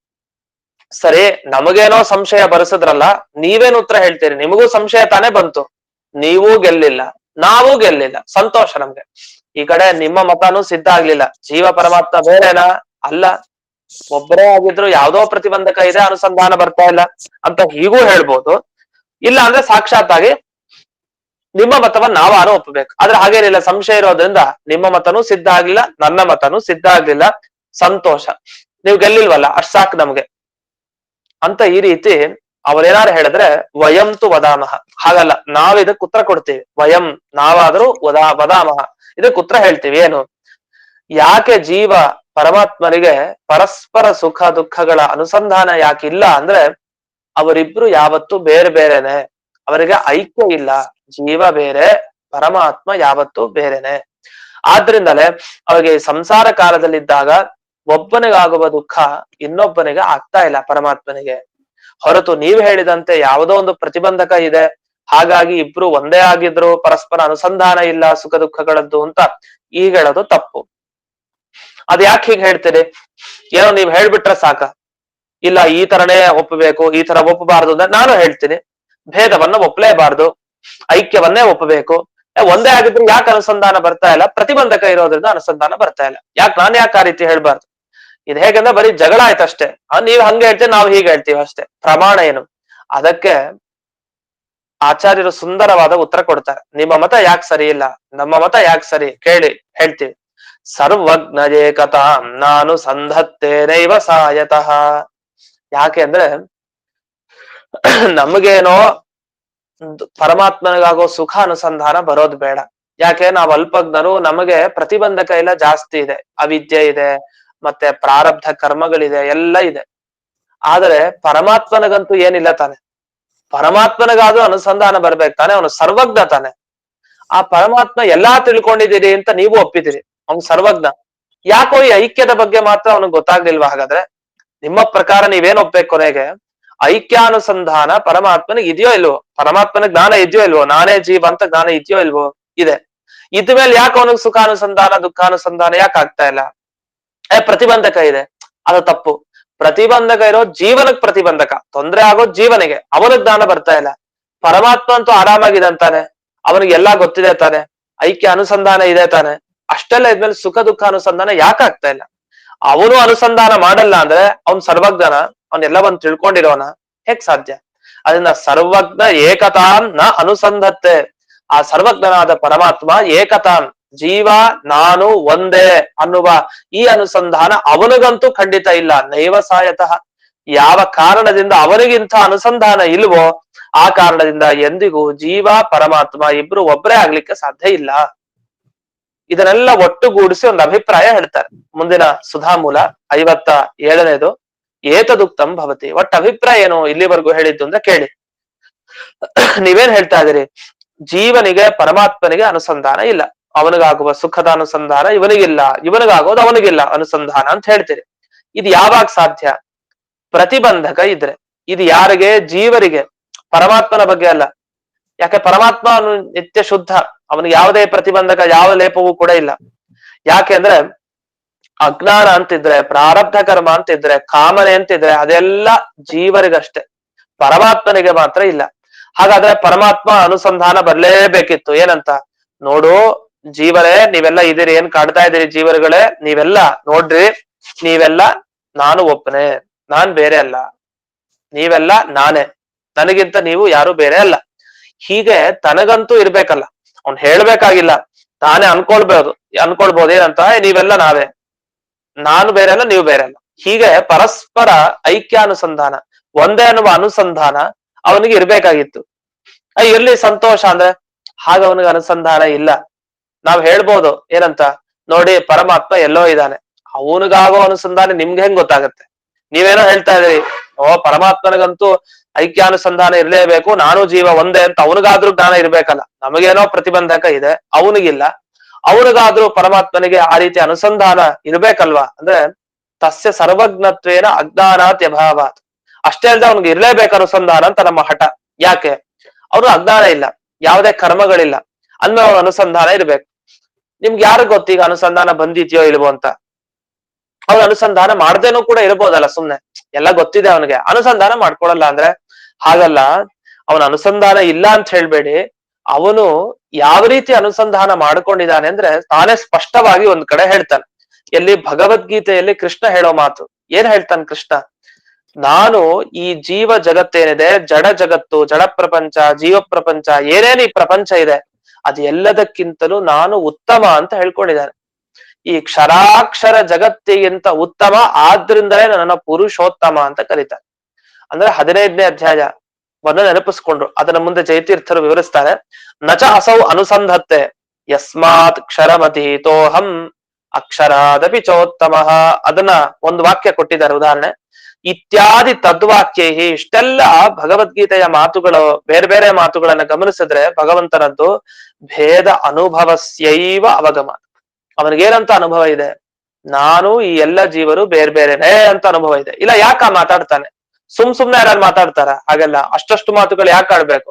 ಸರಿ, ನಮಗೇನೋ ಸಂಶಯ ಬರೆಸಿದ್ರಲ್ಲ, ನೀವೇನು ಉತ್ತರ ಹೇಳ್ತೀರಿ? ನಿಮಗೂ ಸಂಶಯ ತಾನೇ ಬಂತು, ನೀವೂ ಗೆಲ್ಲಿಲ್ಲ ನಾವೂ ಗೆಲ್ಲಿಲ್ಲ, ಸಂತೋಷ ನಮ್ಗೆ. ಈ ಕಡೆ ನಿಮ್ಮ ಮತನೂ ಸಿದ್ಧ ಆಗ್ಲಿಲ್ಲ, ಜೀವ ಪರಮಾತ್ಮ ಬೇರೆನಾ? ಅಲ್ಲ, ಒಬ್ಬರೇ ಆಗಿದ್ರು ಯಾವ್ದೋ ಪ್ರತಿಬಂಧಕ ಇದೆ, ಅನುಸಂಧಾನ ಬರ್ತಾ ಇಲ್ಲ ಅಂತ ಹೀಗೂ ಹೇಳ್ಬೋದು. ಇಲ್ಲ ಅಂದ್ರೆ ಸಾಕ್ಷಾತ್ ಆಗಿ ನಿಮ್ಮ ಮತವನ್ನ ನಾವಾನು ಒಪ್ಪಬೇಕು. ಆದ್ರೆ ಹಾಗೇನಿಲ್ಲ, ಸಂಶಯ ಇರೋದ್ರಿಂದ ನಿಮ್ಮ ಮತನೂ ಸಿದ್ಧ ಆಗ್ಲಿಲ್ಲ, ನನ್ನ ಮತನೂ ಸಿದ್ಧ ಆಗ್ಲಿಲ್ಲ, ಸಂತೋಷ, ನೀವು ಗೆಲ್ಲಿಲ್ವಲ್ಲ, ಅಷ್ಟ್ ಸಾಕು ನಮ್ಗೆ ಅಂತ ಈ ರೀತಿ ಅವರೇನಾರು ಹೇಳಿದ್ರೆ ವಯಂತು ವದಾಮಹ. ಹಾಗಲ್ಲ, ನಾವ್ ಇದಕ್ಕೆ ಉತ್ತರ ಕೊಡ್ತೀವಿ. ವಯಂ, ನಾವಾದ್ರೂ ವದಾಮಹ, ಇದಕ್ಕೆ ಉತ್ತರ ಹೇಳ್ತೀವಿ. ಏನು? ಯಾಕೆ ಜೀವ ಪರಮಾತ್ಮನಿಗೆ ಪರಸ್ಪರ ಸುಖ ದುಃಖಗಳ ಅನುಸಂಧಾನ ಯಾಕಿಲ್ಲ ಅಂದ್ರೆ ಅವರಿಬ್ರು ಯಾವತ್ತು ಬೇರೆ ಬೇರೆನೆ, ಅವರಿಗೆ ಐಕ್ಯ ಇಲ್ಲ. ಜೀವ ಬೇರೆ, ಪರಮಾತ್ಮ ಯಾವತ್ತು ಬೇರೆನೆ. ಆದ್ರಿಂದಲೇ ಅವರಿಗೆ ಸಂಸಾರ ಕಾಲದಲ್ಲಿದ್ದಾಗ ಒಬ್ಬನಿಗಾಗುವ ದುಃಖ ಇನ್ನೊಬ್ಬನಿಗೆ ಆಗ್ತಾ ಇಲ್ಲ, ಪರಮಾತ್ಮನಿಗೆ. ಹೊರತು ನೀವು ಹೇಳಿದಂತೆ ಯಾವುದೋ ಒಂದು ಪ್ರತಿಬಂಧಕ ಇದೆ, ಹಾಗಾಗಿ ಇಬ್ರು ಒಂದೇ ಆಗಿದ್ರು ಪರಸ್ಪರ ಅನುಸಂಧಾನ ಇಲ್ಲ ಸುಖ ದುಃಖಗಳದ್ದು ಅಂತ ಈಗ ಹೇಳೋದು ತಪ್ಪು. ಅದ್ ಯಾಕೆ ಹೀಗೆ ಹೇಳ್ತೀರಿ? ಏನೋ ನೀವ್ ಹೇಳ್ಬಿಟ್ರೆ ಸಾಕ, ಇಲ್ಲ ಈ ತರನೇ ಒಪ್ಪಬೇಕು, ಈ ತರ ಒಪ್ಪಬಾರ್ದು ಅಂದ್ರೆ ನಾನು ಹೇಳ್ತೀನಿ, ಭೇದವನ್ನ ಒಪ್ಪಲೇಬಾರ್ದು, ಐಕ್ಯವನ್ನೇ ಒಪ್ಪಬೇಕು. ಒಂದೇ ಆಗಿದ್ರು ಯಾಕೆ ಅನುಸಂಧಾನ ಬರ್ತಾ ಇಲ್ಲ? ಪ್ರತಿಬಂಧಕ ಇರೋದ್ರಿಂದ ಅನುಸಂಧಾನ ಬರ್ತಾ ಇಲ್ಲ. ನಾನ್ ಯಾಕೆ ಆ ರೀತಿ ಹೇಳ್ಬಾರ್ದು? ಇದು ಹೇಗಂದ್ರೆ ಬರೀ ಜಗಳ ಆಯ್ತಷ್ಟೇ. ನೀವ್ ಹಂಗೆ ಹೇಳ್ತೀವಿ, ನಾವ್ ಹೀಗೆ ಹೇಳ್ತೀವಿ ಅಷ್ಟೇ. ಪ್ರಮಾಣ ಏನು? ಅದಕ್ಕೆ ಆಚಾರ್ಯರು ಸುಂದರವಾದ ಉತ್ತರ ಕೊಡ್ತಾರೆ. ನಿಮ್ಮ ಮತ ಯಾಕೆ ಸರಿ ಇಲ್ಲ, ನಮ್ಮ ಮತ ಯಾಕೆ ಸರಿ ಕೇಳಿ ಹೇಳ್ತೀವಿ. ಸರ್ವಜ್ಞ ಏಕತಾ ನಾನು ಸಂಧತ್ತೇನೈವ ಸಾಯತಃ. ಯಾಕೆ ಅಂದ್ರೆ ನಮಗೇನೋ ಪರಮಾತ್ಮನಿಗಾಗೋ ಸುಖ ಅನುಸಂಧಾನ ಬರೋದು ಬೇಡ. ಯಾಕೆ? ನಾವು ಅಲ್ಪಜ್ಞರು, ನಮಗೆ ಪ್ರತಿಬಂಧಕ ಎಲ್ಲ ಜಾಸ್ತಿ ಇದೆ. ಅವಿದ್ಯೆ ಇದೆ, ಮತ್ತೆ ಪ್ರಾರಬ್ಧ ಕರ್ಮಗಳಿದೆ, ಎಲ್ಲ ಇದೆ. ಆದರೆ ಪರಮಾತ್ಮನಿಗಂತೂ ಏನಿಲ್ಲ ತಾನೆ. ಪರಮಾತ್ಮನಿಗಾದ್ರೂ ಅನುಸಂಧಾನ ಬರ್ಬೇಕು ತಾನೆ. ಅವನು ಸರ್ವಜ್ಞ ತಾನೆ. ಆ ಪರಮಾತ್ಮ ಎಲ್ಲಾ ತಿಳ್ಕೊಂಡಿದ್ದೀರಿ ಅಂತ ನೀವು ಒಪ್ಪಿದಿರಿ, ಅವ್ನು ಸರ್ವಜ್ಞ. ಯಾಕೋ ಈ ಐಕ್ಯದ ಬಗ್ಗೆ ಮಾತ್ರ ಅವನಿಗೆ ಗೊತ್ತಾಗ್ಲಿಲ್ವಾ? ಹಾಗಾದ್ರೆ ನಿಮ್ಮ ಪ್ರಕಾರ ನೀವೇನ್ ಒಪ್ಬೇಕು ಕೊನೆಗೆ? ಐಕ್ಯಾನುಸಂಧಾನ ಪರಮಾತ್ಮನಿಗೆ ಇದೆಯೋ ಇಲ್ವೋ? ಪರಮಾತ್ಮನ ಜ್ಞಾನ ಇದೆಯೋ ಇಲ್ವೋ? ನಾನೇ ಜೀವ ಅಂತ ಜ್ಞಾನ ಇದೆಯೋ ಇಲ್ವೋ? ಇದೆ. ಇದ್ಮೇಲೆ ಯಾಕೆ ಅವನಿಗೆ ಸುಖಾನುಸಂಧಾನ ದುಃಖಾನುಸಂಧಾನ ಯಾಕೆ ಆಗ್ತಾ ಇಲ್ಲ? ಪ್ರತಿಬಂಧಕ ಇದೆ. ಅದು ತಪ್ಪು. ಪ್ರತಿಬಂಧಕ ಇರೋ ಜೀವನಕ್ಕೆ ಪ್ರತಿಬಂಧಕ, ತೊಂದರೆ ಆಗೋದ್ ಜೀವನಿಗೆ. ಅವನ ಜ್ಞಾನ ಬರ್ತಾ ಇಲ್ಲ. ಪರಮಾತ್ಮ ಅಂತೂ ಆರಾಮಾಗಿದೆ ಅಂತಾನೆ, ಅವನಿಗೆ ಎಲ್ಲಾ ಗೊತ್ತಿದೆ ತಾನೆ, ಐಕ್ಯ ಅನುಸಂಧಾನ ಇದೆ ತಾನೆ. ಅಷ್ಟೆಲ್ಲ ಇದ್ಮೇಲೆ ಸುಖ ದುಃಖ ಅನುಸಂಧಾನ ಯಾಕೆ ಆಗ್ತಾ ಇಲ್ಲ? ಅವನು ಅನುಸಂಧಾನ ಮಾಡಲ್ಲ ಅಂದ್ರೆ ಅವ್ನ್ ಸರ್ವಜ್ಞನ, ಅವನ್ನೆಲ್ಲವನ್ನು ತಿಳ್ಕೊಂಡಿರೋನ? ಹೇಗ್ ಸಾಧ್ಯ? ಅದನ್ನ ಸರ್ವಜ್ಞ ಏಕತಾನ್ ನ ಅನುಸಂಧತ್ತೆ. ಆ ಸರ್ವಜ್ಞನಾದ ಪರಮಾತ್ಮ ಏಕತಾನ್, ಜೀವ ನಾನು ಒಂದೇ ಅನ್ನುವ ಈ ಅನುಸಂಧಾನ ಅವನಿಗಂತೂ ಖಂಡಿತ ಇಲ್ಲ. ನೈವ ಸಾಯತಃ. ಯಾವ ಕಾರಣದಿಂದ ಅವನಿಗಿಂತ ಅನುಸಂಧಾನ ಇಲ್ವೋ ಆ ಕಾರಣದಿಂದ ಎಂದಿಗೂ ಜೀವ ಪರಮಾತ್ಮ ಇಬ್ರು ಒಬ್ಬರೇ ಆಗ್ಲಿಕ್ಕೆ ಸಾಧ್ಯ ಇಲ್ಲ. ಇದನ್ನೆಲ್ಲ ಒಟ್ಟುಗೂಡಿಸಿ ಒಂದು ಅಭಿಪ್ರಾಯ ಹೇಳ್ತಾರೆ ಮುಂದಿನ ಸುಧಾಮೂಲ 57ನೇದು. ಏತದುಕ್ತಂ ಭವತಿ. ಒಟ್ಟು ಅಭಿಪ್ರಾಯ ಏನು ಇಲ್ಲಿವರೆಗೂ ಹೇಳಿದ್ದು ಅಂತ ಕೇಳಿ. ನೀವೇನ್ ಹೇಳ್ತಾ ಇದೀರಿ? ಜೀವನಿಗೆ ಪರಮಾತ್ಮನಿಗೆ ಅನುಸಂಧಾನ ಇಲ್ಲ, ಅವನಿಗಾಗುವ ಸುಖದ ಅನುಸಂಧಾನ ಇವನಿಗಿಲ್ಲ, ಇವನಿಗಾಗೋದು ಅವನಿಗಿಲ್ಲ ಅನುಸಂಧಾನ ಅಂತ ಹೇಳ್ತೀರಿ. ಇದು ಯಾವಾಗ ಸಾಧ್ಯ? ಪ್ರತಿಬಂಧಕ ಇದ್ರೆ. ಇದು ಯಾರಿಗೆ? ಜೀವರಿಗೆ, ಪರಮಾತ್ಮನ ಬಗ್ಗೆ ಅಲ್ಲ. ಯಾಕೆ? ಪರಮಾತ್ಮ ಅವನು ನಿತ್ಯ ಶುದ್ಧ, ಅವನಿಗೆ ಯಾವುದೇ ಪ್ರತಿಬಂಧಕ ಯಾವ ಲೇಪವೂ ಕೂಡ ಇಲ್ಲ. ಯಾಕೆ ಅಂದ್ರೆ ಅಜ್ಞಾನ ಅಂತಿದ್ರೆ, ಪ್ರಾರಬ್ಧ ಕರ್ಮ ಅಂತಿದ್ರೆ, ಕಾಮನೆ ಅಂತಿದ್ರೆ ಅದೆಲ್ಲ ಜೀವರಿಗಷ್ಟೇ, ಪರಮಾತ್ಮನಿಗೆ ಮಾತ್ರ ಇಲ್ಲ. ಹಾಗಾದ್ರೆ ಪರಮಾತ್ಮ ಅನುಸಂಧಾನ ಬರ್ಲೇಬೇಕಿತ್ತು. ಏನಂತ? ನೋಡು ಜೀವರೇ, ನೀವೆಲ್ಲ ಇದೀರಿ, ಏನ್ ಕಾಡ್ತಾ ಇದೀರಿ ಜೀವರುಗಳೇ, ನೀವೆಲ್ಲ ನೋಡ್ರಿ, ನೀವೆಲ್ಲ ನಾನು ಒಬ್ಬನೇ, ನಾನ್ ಬೇರೆ ಅಲ್ಲ, ನೀವೆಲ್ಲ ನಾನೇ, ನನಗಿಂತ ನೀವು ಯಾರು ಬೇರೆ ಅಲ್ಲ. ಹೀಗೆ ತನಗಂತೂ ಇರ್ಬೇಕಲ್ಲ, ಅವ್ನ್ ಹೇಳ್ಬೇಕಾಗಿಲ್ಲ, ತಾನೇ ಅನ್ಕೊಳ್ಬೋದು ಏನಂತ, ನೀವೆಲ್ಲ ನಾವೇ, ನಾನು ಬೇರೆ ಅಲ್ಲ, ನೀವು ಬೇರೆ ಅಲ್ಲ. ಹೀಗೆ ಪರಸ್ಪರ ಐಕ್ಯಾನುಸಂಧಾನ, ಒಂದೇ ಅನ್ನುವ ಅನುಸಂಧಾನ ಅವನಿಗೆ ಇರ್ಬೇಕಾಗಿತ್ತು. ಇರ್ಲಿ ಸಂತೋಷ ಅಂದ್ರೆ, ಹಾಗ ಅವನಿಗೆ ಅನುಸಂಧಾನ ಇಲ್ಲ. ನಾವ್ ಹೇಳ್ಬೋದು ಏನಂತ, ನೋಡಿ ಪರಮಾತ್ಮ ಎಲ್ಲೋ ಇದ್ದಾನೆ, ಅವನಿಗಾಗೋ ಅನುಸಂಧಾನ ನಿಮ್ಗೆ ಹೆಂಗ್ ಗೊತ್ತಾಗತ್ತೆ? ನೀವೇನೋ ಹೇಳ್ತಾ ಇದೀರಿ, ಪರಮಾತ್ಮನಿಗಂತೂ ಐಕ್ಯಾನುಸಂಧಾನ ಇರ್ಲೇಬೇಕು, ನಾನು ಜೀವ ಒಂದೇ ಅಂತ ಅವನಿಗಾದ್ರೂ ಜ್ಞಾನ ಇರ್ಬೇಕಲ್ಲ. ನಮಗೇನೋ ಪ್ರತಿಬಂಧಕ ಇದೆ, ಅವನಿಗಿಲ್ಲ. ಅವನಿಗಾದ್ರೂ ಪರಮಾತ್ಮನಿಗೆ ಆ ರೀತಿ ಅನುಸಂಧಾನ ಇರ್ಬೇಕಲ್ವಾ? ಅಂದ್ರೆ ತಸ್ಯ ಸರ್ವಜ್ಞತ್ವೇನ ಅಜ್ಞಾನಾತ್ಯಭಾವಾತ್. ಅಷ್ಟೇ ಅಲ್ದ ಅವ್ನಿಗೆ ಇರ್ಲೇಬೇಕು ಅನುಸಂಧಾನ ಅಂತ ನಮ್ಮ ಹಠ. ಯಾಕೆ? ಅವ್ನು ಅಜ್ಞಾನ ಇಲ್ಲ, ಯಾವುದೇ ಕರ್ಮಗಳಿಲ್ಲ ಅಂದ್ಮೇಲೆ ಅವ್ನ ಅನುಸಂಧಾನ ಇರ್ಬೇಕು. ನಿಮ್ಗೆ ಯಾರು ಗೊತ್ತೀಗ ಅನುಸಂಧಾನ ಬಂದಿದ್ಯೋ ಇಲ್ವೋ ಅಂತ? ಅವ್ನ ಅನುಸಂಧಾನ ಮಾಡ್ದೇನೂ ಕೂಡ ಇರ್ಬೋದಲ್ಲ, ಸುಮ್ನೆ ಎಲ್ಲ ಗೊತ್ತಿದೆ ಅವನಿಗೆ, ಅನುಸಂಧಾನ ಮಾಡ್ಕೊಳಲ್ಲ ಅಂದ್ರೆ? ಹಾಗಲ್ಲ, ಅವನ ಅನುಸಂಧಾನ ಇಲ್ಲ ಅಂತ ಹೇಳ್ಬೇಡಿ. ಅವನು ಯಾವ ರೀತಿ ಅನುಸಂಧಾನ ಮಾಡ್ಕೊಂಡಿದ್ದಾನೆ ಅಂದ್ರೆ ತಾನೇ ಸ್ಪಷ್ಟವಾಗಿ ಒಂದ್ ಕಡೆ ಹೇಳ್ತಾನೆ. ಎಲ್ಲಿ? ಭಗವದ್ಗೀತೆಯಲ್ಲಿ ಕೃಷ್ಣ ಹೇಳೋ ಮಾತು. ಏನ್ ಹೇಳ್ತಾನೆ ಕೃಷ್ಣ? ನಾನು ಈ ಜೀವ ಜಗತ್ತೇನಿದೆ, ಜಡ ಜಗತ್ತು, ಜಡ ಪ್ರಪಂಚ, ಜೀವ ಪ್ರಪಂಚ, ಏನೇನು ಈ ಪ್ರಪಂಚ ಇದೆ ಅದು ಎಲ್ಲದಕ್ಕಿಂತಲೂ ನಾನು ಉತ್ತಮ ಅಂತ ಹೇಳ್ಕೊಂಡಿದ್ದಾನೆ. ಈ ಕ್ಷರಾಕ್ಷರ ಜಗತ್ತಿಗಿಂತ ಉತ್ತಮ, ಆದ್ರಿಂದಲೇ ನನ್ನ ಪುರುಷೋತ್ತಮ ಅಂತ ಕರೀತಾರೆ. ಅಂದ್ರೆ 15ನೇ ಅಧ್ಯಾಯವನ್ನ ನೆನಪಿಸ್ಕೊಂಡ್ರು. ಅದನ್ನ ಮುಂದೆ ಜಯತೀರ್ಥರು ವಿವರಿಸ್ತಾರೆ. ನಚ ಅಸೌ ಅನುಸಂಧತ್ತೆ ಯಸ್ಮಾತ್ ಕ್ಷರಮತೀತೋಹಂ ಅಕ್ಷರಾದಪಿ ಚೋತ್ತಮ. ಅದನ್ನ ಒಂದು ವಾಕ್ಯ ಕೊಟ್ಟಿದ್ದಾರೆ ಉದಾಹರಣೆ. ಇತ್ಯಾದಿ ತದ್ವಾಕ್ಯೈ. ಇಷ್ಟೆಲ್ಲ ಭಗವದ್ಗೀತೆಯ ಮಾತುಗಳು, ಬೇರೆ ಬೇರೆ ಮಾತುಗಳನ್ನ ಗಮನಿಸಿದ್ರೆ ಭಗವಂತನದ್ದು ಭೇದ ಅನುಭವಸ್ಯೈವ ಅವಗಮ. ಅವನಿಗೇನಂತ ಅನುಭವ ಇದೆ? ನಾನು ಈ ಎಲ್ಲ ಜೀವರು ಬೇರೆ ಬೇರೆನೇ ಅಂತ ಅನುಭವ ಇದೆ. ಇಲ್ಲ ಯಾಕ ಮಾತಾಡ್ತಾನೆ? ಸುಮ್ನೆ ಯಾರು ಮಾತಾಡ್ತಾರ? ಹಾಗೆಲ್ಲ ಅಷ್ಟಷ್ಟು ಮಾತುಗಳು ಯಾಕೆ ಆಡ್ಬೇಕು?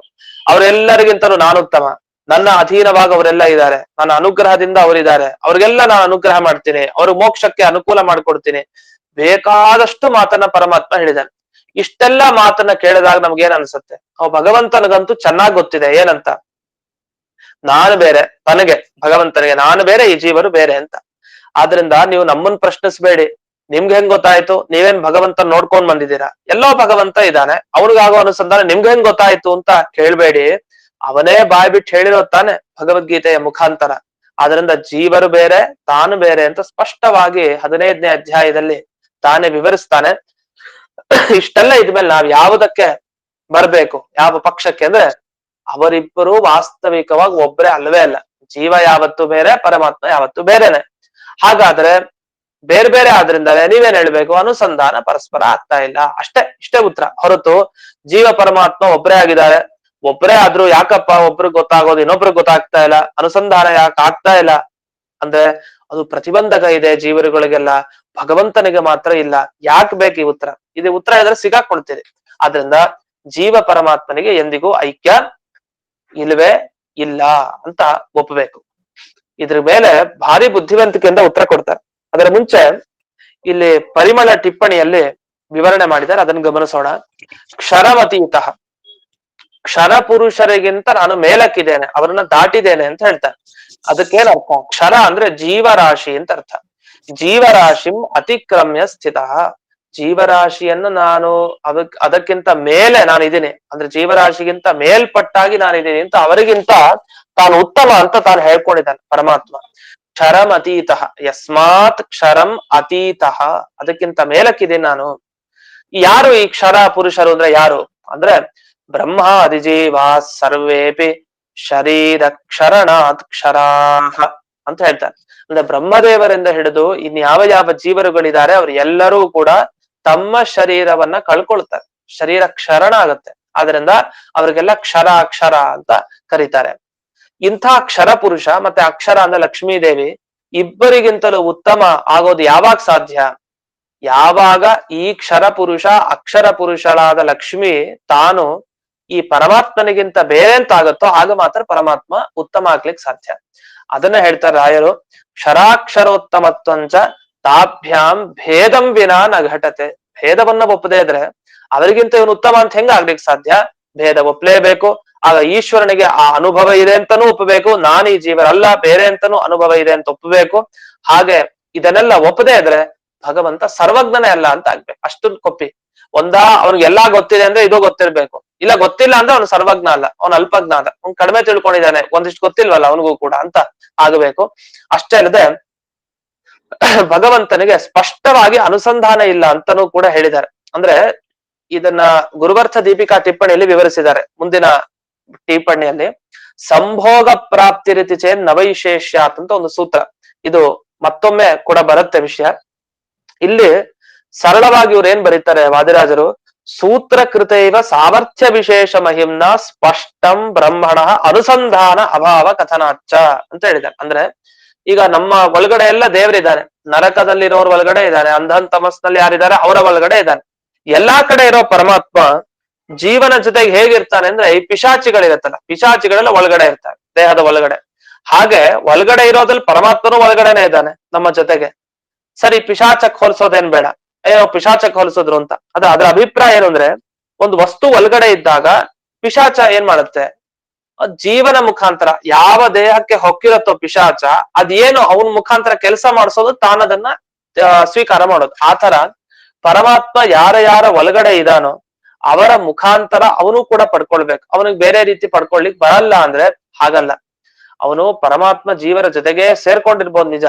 ಅವರೆಲ್ಲರಿಗಿಂತಲೂ ನಾನು ಉತ್ತಮ, ನನ್ನ ಅಧೀನವಾಗಿ ಅವರೆಲ್ಲ ಇದ್ದಾರೆ, ನನ್ನ ಅನುಗ್ರಹದಿಂದ ಅವರಿದ್ದಾರೆ, ಅವ್ರಿಗೆಲ್ಲ ನಾನು ಅನುಗ್ರಹ ಮಾಡ್ತೀನಿ, ಅವ್ರ ಮೋಕ್ಷಕ್ಕೆ ಅನುಕೂಲ ಮಾಡ್ಕೊಡ್ತೀನಿ, ಬೇಕಾದಷ್ಟು ಮಾತನ್ನ ಪರಮಾತ್ಮ ಹೇಳಿದಾನೆ. ಇಷ್ಟೆಲ್ಲ ಮಾತನ್ನ ಕೇಳಿದಾಗ ನಮ್ಗೇನ್ ಅನ್ಸುತ್ತೆ? ಭಗವಂತನಿಗಂತೂ ಚೆನ್ನಾಗ್ ಗೊತ್ತಿದೆ ಏನಂತ, ನಾನು ಬೇರೆ, ತನಗೆ ಭಗವಂತನಿಗೆ ನಾನು ಬೇರೆ, ಈ ಜೀವರು ಬೇರೆ ಅಂತ. ಆದ್ರಿಂದ ನೀವು ನಮ್ಮನ್ ಪ್ರಶ್ನಿಸ್ಬೇಡಿ, ನಿಮ್ಗೆ ಹೆಂಗ್ ಗೊತ್ತಾಯ್ತು, ನೀವೇನ್ ಭಗವಂತ ನೋಡ್ಕೊಂಡ್ ಬಂದಿದ್ದೀರಾ, ಎಲ್ಲೋ ಭಗವಂತ ಇದ್ದಾನೆ, ಅವನಿಗಾಗೋ ಅನುಸಂಧಾನ ನಿಮ್ಗೆ ಹೆಂಗ್ ಗೊತ್ತಾಯ್ತು ಅಂತ ಕೇಳ್ಬೇಡಿ. ಅವನೇ ಬಾಯ್ ಬಿಟ್ಟು ಹೇಳಿರೋ ತಾನೆ ಭಗವದ್ಗೀತೆಯ ಮುಖಾಂತರ. ಆದ್ರಿಂದ ಜೀವರು ಬೇರೆ, ತಾನು ಬೇರೆ ಅಂತ ಸ್ಪಷ್ಟವಾಗಿ 15ನೇ ಅಧ್ಯಾಯದಲ್ಲಿ ತಾನೇ ವಿವರಿಸ್ತಾನೆ. ಇಷ್ಟೆಲ್ಲ ಇದ್ಮೇಲೆ ನಾವ್ ಯಾವುದಕ್ಕೆ ಬರ್ಬೇಕು, ಯಾವ ಪಕ್ಷಕ್ಕೆ ಅಂದ್ರೆ ಅವರಿಬ್ಬರು ವಾಸ್ತವಿಕವಾಗಿ ಒಬ್ಬರೇ ಅಲ್ವೇ ಅಲ್ಲ. ಜೀವ ಯಾವತ್ತು ಬೇರೆ, ಪರಮಾತ್ಮ ಯಾವತ್ತು ಬೇರೆನೆ. ಹಾಗಾದ್ರೆ ಬೇರೆ ಬೇರೆ ಆದ್ರಿಂದಲೇ ನೀವೇನ್ ಹೇಳ್ಬೇಕು, ಅನುಸಂಧಾನ ಪರಸ್ಪರ ಆಗ್ತಾ ಇಲ್ಲ, ಇಷ್ಟೇ ಉತ್ತರ. ಹೊರತು ಜೀವ ಪರಮಾತ್ಮ ಒಬ್ಬರೇ ಆಗಿದ್ದಾರೆ, ಒಬ್ಬರೇ ಆದ್ರೂ ಯಾಕಪ್ಪ ಒಬ್ರಿಗೆ ಗೊತ್ತಾಗೋದು ಇನ್ನೊಬ್ರಿಗೆ ಗೊತ್ತಾಗ್ತಾ ಇಲ್ಲ, ಅನುಸಂಧಾನ ಯಾಕೆ ಆಗ್ತಾ ಇಲ್ಲ ಅಂದ್ರೆ ಅದು ಪ್ರತಿಬಂಧಕ ಇದೆ ಜೀವರುಗಳಿಗೆಲ್ಲ, ಭಗವಂತನಿಗೆ ಮಾತ್ರ ಇಲ್ಲ. ಯಾಕೆ ಬೇಕು ಈ ಉತ್ತರ? ಇದು ಉತ್ತರ ಇದ್ರೆ ಸಿಗಾಕೊಳ್ತೀರಿ. ಆದ್ರಿಂದ ಜೀವ ಪರಮಾತ್ಮನಿಗೆ ಎಂದಿಗೂ ಐಕ್ಯ ಇಲ್ವೇ ಇಲ್ಲ ಅಂತ ಒಪ್ಪಬೇಕು. ಇದ್ರ ಮೇಲೆ ಭಾರಿ ಬುದ್ಧಿವಂತಿಕೆಯಿಂದ ಉತ್ತರ ಕೊಡ್ತಾರೆ. ಅದರ ಮುಂಚೆ ಇಲ್ಲಿ ಪರಿಮಳ ಟಿಪ್ಪಣಿಯಲ್ಲಿ ವಿವರಣೆ ಮಾಡಿದ್ದಾರೆ, ಅದನ್ನು ಗಮನಿಸೋಣ. ಕ್ಷರಮತೀತ, ಕ್ಷರ ಪುರುಷರಿಗಿಂತ ನಾನು ಮೇಲಕ್ಕಿದ್ದೇನೆ, ಅವರನ್ನ ದಾಟಿದ್ದೇನೆ ಅಂತ ಹೇಳ್ತಾರೆ. ಅದಕ್ಕೇನ್ ಅರ್ಥ? ಕ್ಷರ ಅಂದ್ರೆ ಜೀವರಾಶಿ ಅಂತ ಅರ್ಥ. ಜೀವರಾಶಿಂ ಅತಿಕ್ರಮ್ಯ ಸ್ಥಿತ, ಜೀವರಾಶಿಯನ್ನು ನಾನು ಅದಕ್ಕಿಂತ ಮೇಲೆ ನಾನಿದ್ದೀನಿ ಅಂದ್ರೆ ಜೀವರಾಶಿಗಿಂತ ಮೇಲ್ಪಟ್ಟಾಗಿ ನಾನಿದ್ದೀನಿ ಅಂತ, ಅವರಿಗಿಂತ ತಾನು ಉತ್ತಮ ಅಂತ ತಾನು ಹೇಳ್ಕೊಂಡಿದ್ದಾನೆ ಪರಮಾತ್ಮ. ಕ್ಷರಂ ಅತೀತ, ಯಸ್ಮಾತ್ ಕ್ಷರಂ ಅತೀತ, ಅದಕ್ಕಿಂತ ಮೇಲಕ್ಕಿದ್ದೀನಿ ನಾನು. ಯಾರು ಈ ಕ್ಷರ ಪುರುಷರು ಅಂದ್ರೆ ಯಾರು ಅಂದ್ರೆ ಬ್ರಹ್ಮ ಅಧಿಜೀವಾ ಸರ್ವೇಪಿ ಶರೀರ ಕ್ಷರಣಾತ್ ಕ್ಷರಾಹ ಅಂತ ಹೇಳ್ತಾರೆ. ಅಂದ್ರೆ ಬ್ರಹ್ಮದೇವರಿಂದ ಹಿಡಿದು ಇನ್ ಯಾವ ಯಾವ ಜೀವರುಗಳಿದ್ದಾರೆ ಅವ್ರು ಎಲ್ಲರೂ ಕೂಡ ತಮ್ಮ ಶರೀರವನ್ನ ಕಳ್ಕೊಳ್ತಾರೆ, ಶರೀರ ಕ್ಷರಣ ಆಗುತ್ತೆ. ಆದ್ರಿಂದ ಅವ್ರಿಗೆಲ್ಲ ಕ್ಷರ ಅಕ್ಷರ ಅಂತ ಕರೀತಾರೆ. ಇಂಥ ಕ್ಷರ ಪುರುಷ ಮತ್ತೆ ಅಕ್ಷರ ಅಂದ್ರೆ ಲಕ್ಷ್ಮೀ ದೇವಿ ಇಬ್ಬರಿಗಿಂತಲೂ ಉತ್ತಮ ಆಗೋದು ಯಾವಾಗ ಸಾಧ್ಯ? ಯಾವಾಗ ಈ ಕ್ಷರ ಪುರುಷ ಅಕ್ಷರ ಪುರುಷಳಾದ ಲಕ್ಷ್ಮಿ ತಾನು ಈ ಪರಮಾತ್ಮನಿಗಿಂತ ಬೇರೆ ಅಂತ ಆಗುತ್ತೋ ಆಗ ಮಾತ್ರ ಪರಮಾತ್ಮ ಉತ್ತಮ ಆಗ್ಲಿಕ್ಕೆ ಸಾಧ್ಯ. ಅದನ್ನ ಹೇಳ್ತಾರೆ ರಾಯರು, ಕ್ಷರಾಕ್ಷರೋತ್ತಮತ್ವಂಚ ತಾಭ್ಯಾಂ ಭೇದಂ ವಿನಾ ನ ಘಟತೆ. ಭೇದವನ್ನ ಒಪ್ಪದೇ ಇದ್ರೆ ಅವರಿಗಿಂತ ಇವನು ಉತ್ತಮ ಅಂತ ಹೆಂಗ ಆಗ್ಲಿಕ್ಕೆ ಸಾಧ್ಯ? ಭೇದ ಒಪ್ಲೇಬೇಕು. ಆಗ ಈಶ್ವರನಿಗೆ ಆ ಅನುಭವ ಇದೆ ಅಂತಾನೂ ಒಪ್ಪಬೇಕು, ನಾನು ಈ ಜೀವರಲ್ಲ ಬೇರೆ ಅಂತಾನೂ ಅನುಭವ ಇದೆ ಅಂತ ಒಪ್ಪಬೇಕು. ಹಾಗೆ ಇದನ್ನೆಲ್ಲ ಒಪ್ಪದೇ ಇದ್ರೆ ಭಗವಂತ ಸರ್ವಜ್ಞನೇ ಅಲ್ಲ ಅಂತ ಆಗ್ಬೇಕು. ಅಷ್ಟನ್ನು ಕೊಪ್ಪಿ ಅವ್ನಿಗೆಲ್ಲಾ ಗೊತ್ತಿದೆ ಅಂದ್ರೆ ಇದು ಗೊತ್ತಿರ್ಬೇಕು, ಇಲ್ಲ ಗೊತ್ತಿಲ್ಲ ಅಂದ್ರೆ ಅವ್ನು ಸರ್ವಜ್ಞ ಅಲ್ಲ, ಅವ್ನು ಅಲ್ಪಜ್ಞ ಅದ, ಅವ್ನು ಕಡಿಮೆ ತಿಳ್ಕೊಂಡಿದ್ದಾನೆ, ಒಂದಿಷ್ಟು ಗೊತ್ತಿಲ್ವಲ್ಲ ಅವನಿಗೂ ಕೂಡ ಅಂತ ಆಗಬೇಕು. ಅಷ್ಟೇ ಅಲ್ಲದೆ ಭಗವಂತನಿಗೆ ಸ್ಪಷ್ಟವಾಗಿ ಅನುಸಂಧಾನ ಇಲ್ಲ ಅಂತಾನೂ ಕೂಡ ಹೇಳಿದ್ದಾರೆ. ಅಂದ್ರೆ ಇದನ್ನ ಗುರುವರ್ಥ ದೀಪಿಕಾ ಟಿಪ್ಪಣಿಯಲ್ಲಿ ವಿವರಿಸಿದ್ದಾರೆ. ಮುಂದಿನ ಟಿಪ್ಪಣಿಯಲ್ಲಿ ಸಂಭೋಗ ಪ್ರಾಪ್ತಿ ರೀತಿ ಚೇನ್ ನವೈಶೇಷ್ಯಾತ್ ಅಂತ ಒಂದು ಸೂತ್ರ, ಇದು ಮತ್ತೊಮ್ಮೆ ಕೂಡ ಬರುತ್ತೆ ವಿಷಯ. ಇಲ್ಲಿ ಸರಳವಾಗಿ ಇವ್ರು ಏನ್ ಬರೀತಾರೆ ವಾದಿರಾಜರು, ಸೂತ್ರ ಕೃತೈವ ಸಾಮರ್ಥ್ಯ ವಿಶೇಷ ಮಹಿಮ್ನ ಸ್ಪಷ್ಟಂ ಬ್ರಹ್ಮಣ ಅನುಸಂಧಾನ ಅಭಾವ ಕಥನಾಚ್ಚ ಅಂತ ಹೇಳಿದ್ದಾರೆ. ಅಂದ್ರೆ ಈಗ ನಮ್ಮ ಒಳಗಡೆ ಎಲ್ಲ ದೇವರಿದ್ದಾನೆ, ನರಕದಲ್ಲಿರೋರ್ ಒಳಗಡೆ ಇದ್ದಾನೆ, ಅಂಧನ್ ತಮಸ್ನಲ್ಲಿ ಯಾರಿದ್ದಾರೆ ಅವರ ಒಳಗಡೆ ಇದ್ದಾನೆ. ಎಲ್ಲಾ ಕಡೆ ಇರೋ ಪರಮಾತ್ಮ ಜೀವನ ಜೊತೆಗೆ ಹೇಗಿರ್ತಾನೆ ಅಂದ್ರೆ ಈ ಪಿಶಾಚಿಗಳಿರತ್ತಲ್ಲ, ಪಿಶಾಚಿಗಳೆಲ್ಲ ಒಳಗಡೆ ಇರ್ತಾರೆ ದೇಹದ ಒಳಗಡೆ. ಹಾಗೆ ಒಳಗಡೆ ಇರೋದ್ರಲ್ಲಿ ಪರಮಾತ್ಮನು ಒಳಗಡೆನೆ ಇದ್ದಾನೆ ನಮ್ಮ ಜೊತೆಗೆ. ಸರಿ, ಪಿಶಾಚಕ್ ಹೋಲಿಸೋದೇನ್ ಬೇಡ, ಏನೋ ಪಿಶಾಚಕ್ ಹೋಲಿಸಿದ್ರು ಅಂತ. ಅದ್ರ ಅಭಿಪ್ರಾಯ ಏನು ಅಂದ್ರೆ, ಒಂದು ವಸ್ತು ಒಳಗಡೆ ಇದ್ದಾಗ ಪಿಶಾಚ ಏನ್ ಮಾಡುತ್ತೆ, ಜೀವನ ಮುಖಾಂತರ ಯಾವ ದೇಹಕ್ಕೆ ಹೊಕ್ಕಿರತ್ತೋ ಪಿಶಾಚ ಅದೇನು ಅವನ ಮುಖಾಂತರ ಕೆಲಸ ಮಾಡಿಸೋದು, ತಾನದನ್ನ ಸ್ವೀಕಾರ ಮಾಡೋದು. ಆತರ ಪರಮಾತ್ಮ ಯಾರ ಒಳಗಡೆ ಇದಾನೋ ಅವರ ಮುಖಾಂತರ ಅವನು ಕೂಡ ಪಡ್ಕೊಳ್ಬೇಕು. ಅವನಿಗೆ ಬೇರೆ ರೀತಿ ಪಡ್ಕೊಳ್ಲಿಕ್ ಬರಲ್ಲ ಅಂದ್ರೆ ಹಾಗಲ್ಲ. ಅವನು ಪರಮಾತ್ಮ ಜೀವರ ಜೊತೆಗೆ ಸೇರ್ಕೊಂಡಿರ್ಬೋದು ನಿಜ,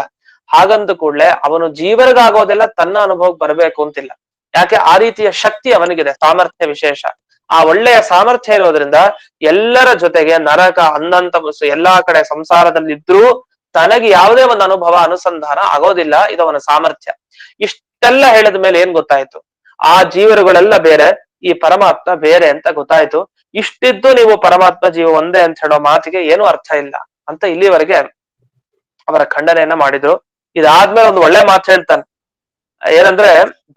ಹಾಗಂದ ಕೂಡ್ಲೆ ಅವನು ಜೀವರಿಗಾಗೋದೆಲ್ಲ ತನ್ನ ಅನುಭವಕ್ಕೆ ಬರಬೇಕು ಅಂತಿಲ್ಲ. ಯಾಕೆ? ಆ ರೀತಿಯ ಶಕ್ತಿ ಅವನಿಗಿದೆ, ಸಾಮರ್ಥ್ಯ ವಿಶೇಷ. ಆ ಒಳ್ಳೆಯ ಸಾಮರ್ಥ್ಯ ಇರೋದ್ರಿಂದ ಎಲ್ಲರ ಜೊತೆಗೆ ನರಕ ಅಂದಂತ ಎಲ್ಲಾ ಕಡೆ ಸಂಸಾರದಲ್ಲಿದ್ರೂ ತನಗೆ ಯಾವುದೇ ಒಂದು ಅನುಭವ ಅನುಸಂಧಾನ ಆಗೋದಿಲ್ಲ. ಇದು ಅವನ ಸಾಮರ್ಥ್ಯ. ಇಷ್ಟೆಲ್ಲ ಹೇಳಿದ ಮೇಲೆ ಏನ್ ಗೊತ್ತಾಯ್ತು? ಆ ಜೀವರುಗಳೆಲ್ಲ ಬೇರೆ, ಈ ಪರಮಾತ್ಮ ಬೇರೆ ಅಂತ ಗೊತ್ತಾಯ್ತು. ಇಷ್ಟಿದ್ದು ನೀವು ಪರಮಾತ್ಮ ಜೀವ ಒಂದೇ ಅಂತ ಹೇಳೋ ಮಾತಿಗೆ ಏನು ಅರ್ಥ ಇಲ್ಲ ಅಂತ ಇಲ್ಲಿವರೆಗೆ ಅವರ ಖಂಡನೆಯನ್ನ ಮಾಡಿದ್ರು. ಇದಾದ್ಮೇಲೆ ಒಂದು ಒಳ್ಳೆ ಮಾತು ಹೇಳ್ತಾನೆ, ಏನಂದ್ರೆ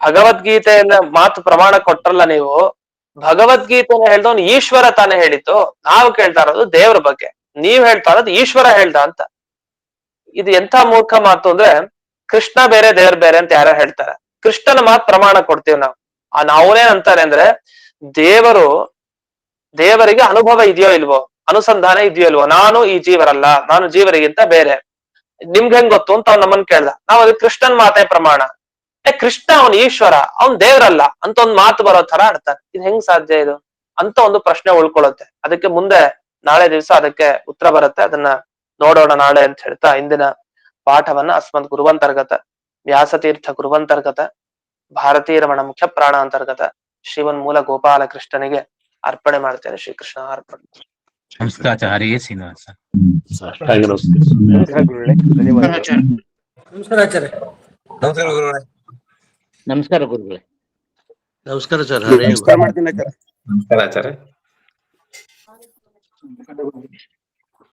ಭಗವದ್ಗೀತೆಯನ್ನ ಮಾತು ಪ್ರಮಾಣ ಕೊಟ್ರಲ್ಲ ನೀವು, ಭಗವದ್ಗೀತೆನ ಹೇಳ್ದವನು ಈಶ್ವರ ತಾನೇ ಹೇಳಿದ್ದು, ನಾವು ಕೇಳ್ತಾ ಇರೋದು ದೇವ್ರ ಬಗ್ಗೆ, ನೀವ್ ಹೇಳ್ತಾ ಇರೋದು ಈಶ್ವರ ಹೇಳ್ದ ಅಂತ. ಇದು ಎಂಥ ಮೂರ್ಖ ಮಾತು ಅಂದ್ರೆ, ಕೃಷ್ಣ ಬೇರೆ ದೇವ್ರ ಬೇರೆ ಅಂತ ಯಾರು ಹೇಳ್ತಾರೆ? ಕೃಷ್ಣನ ಮಾತು ಪ್ರಮಾಣ ಕೊಡ್ತೀವಿ ನಾವು. ನಾವೇನ್ ಅಂತಾರೆ ಅಂದ್ರೆ, ದೇವರಿಗೆ ಅನುಭವ ಇದೆಯೋ ಇಲ್ವೋ ಅನುಸಂಧಾನ ಇದೆಯಲ್ವೋ, ನಾನು ಈ ಜೀವರಲ್ಲ, ನಾನು ಜೀವರಿಗಿಂತ ಬೇರೆ, ನಿಮ್ಗೆ ಹೆಂಗ್ ಗೊತ್ತು ಅಂತ ಅವ್ನು ನಮ್ಮನ್ ಕೇಳ್ದ. ನಾವ್ ಅದಕ್ಕೆ ಕೃಷ್ಣನ್ ಮಾತೆ ಪ್ರಮಾಣ. ಕೃಷ್ಣ ಅವನ್ ಈಶ್ವರ, ಅವನ್ ದೇವ್ರಲ್ಲ ಅಂತ ಒಂದ್ ಮಾತು ಬರೋ ತರ ಆಡ್ತಾರೆ. ಇದು ಹೆಂಗ್ ಸಾಧ್ಯ ಇದು ಅಂತ ಒಂದು ಪ್ರಶ್ನೆ ಉಳ್ಕೊಳ್ಳುತ್ತೆ. ಅದಕ್ಕೆ ಮುಂದೆ ನಾಳೆ ದಿವಸ ಅದಕ್ಕೆ ಉತ್ತರ ಬರುತ್ತೆ, ಅದನ್ನ ನೋಡೋಣ ನಾಳೆ ಅಂತ ಹೇಳ್ತಾ ಇಂದಿನ ಪಾಠವನ್ನ ಅಸ್ಮದ್ ಗುರುವಂತರ್ಗತ ವ್ಯಾಸತೀರ್ಥ ಗುರುವಂತರ್ಗತ ಭಾರತೀಯ ರಮಣ ಮುಖ್ಯ ಪ್ರಾಣ ಅಂತರ್ಗತ ಶ್ರೀಮನ್ ಮೂಲ ಗೋಪಾಲ ಕೃಷ್ಣನಿಗೆ ಅರ್ಪಣೆ ಮಾಡ್ತೇನೆ. ಶ್ರೀಕೃಷ್ಣ ಅರ್ಪಣೆ. ನಮಸ್ಕಾರಾಚಾರ್ಯ ಶ್ರೀನಿವಾಸ. ಸಾಷ್ಟಾಂಗ ನಮಸ್ಕಾರ. ನಮಸ್ಕಾರ ಆಚಾರ್ಯ. ನಮಸ್ಕಾರ ಗುರುಗಳೇ. ನಮಸ್ಕಾರ ಸರ್. ಹರೇ ನಮಸ್ಕಾರ ಮಾಡ್ತೀನಿ ಆಚಾರ್ಯ. ನಮಸ್ಕಾರ ಆಚಾರ್ಯ.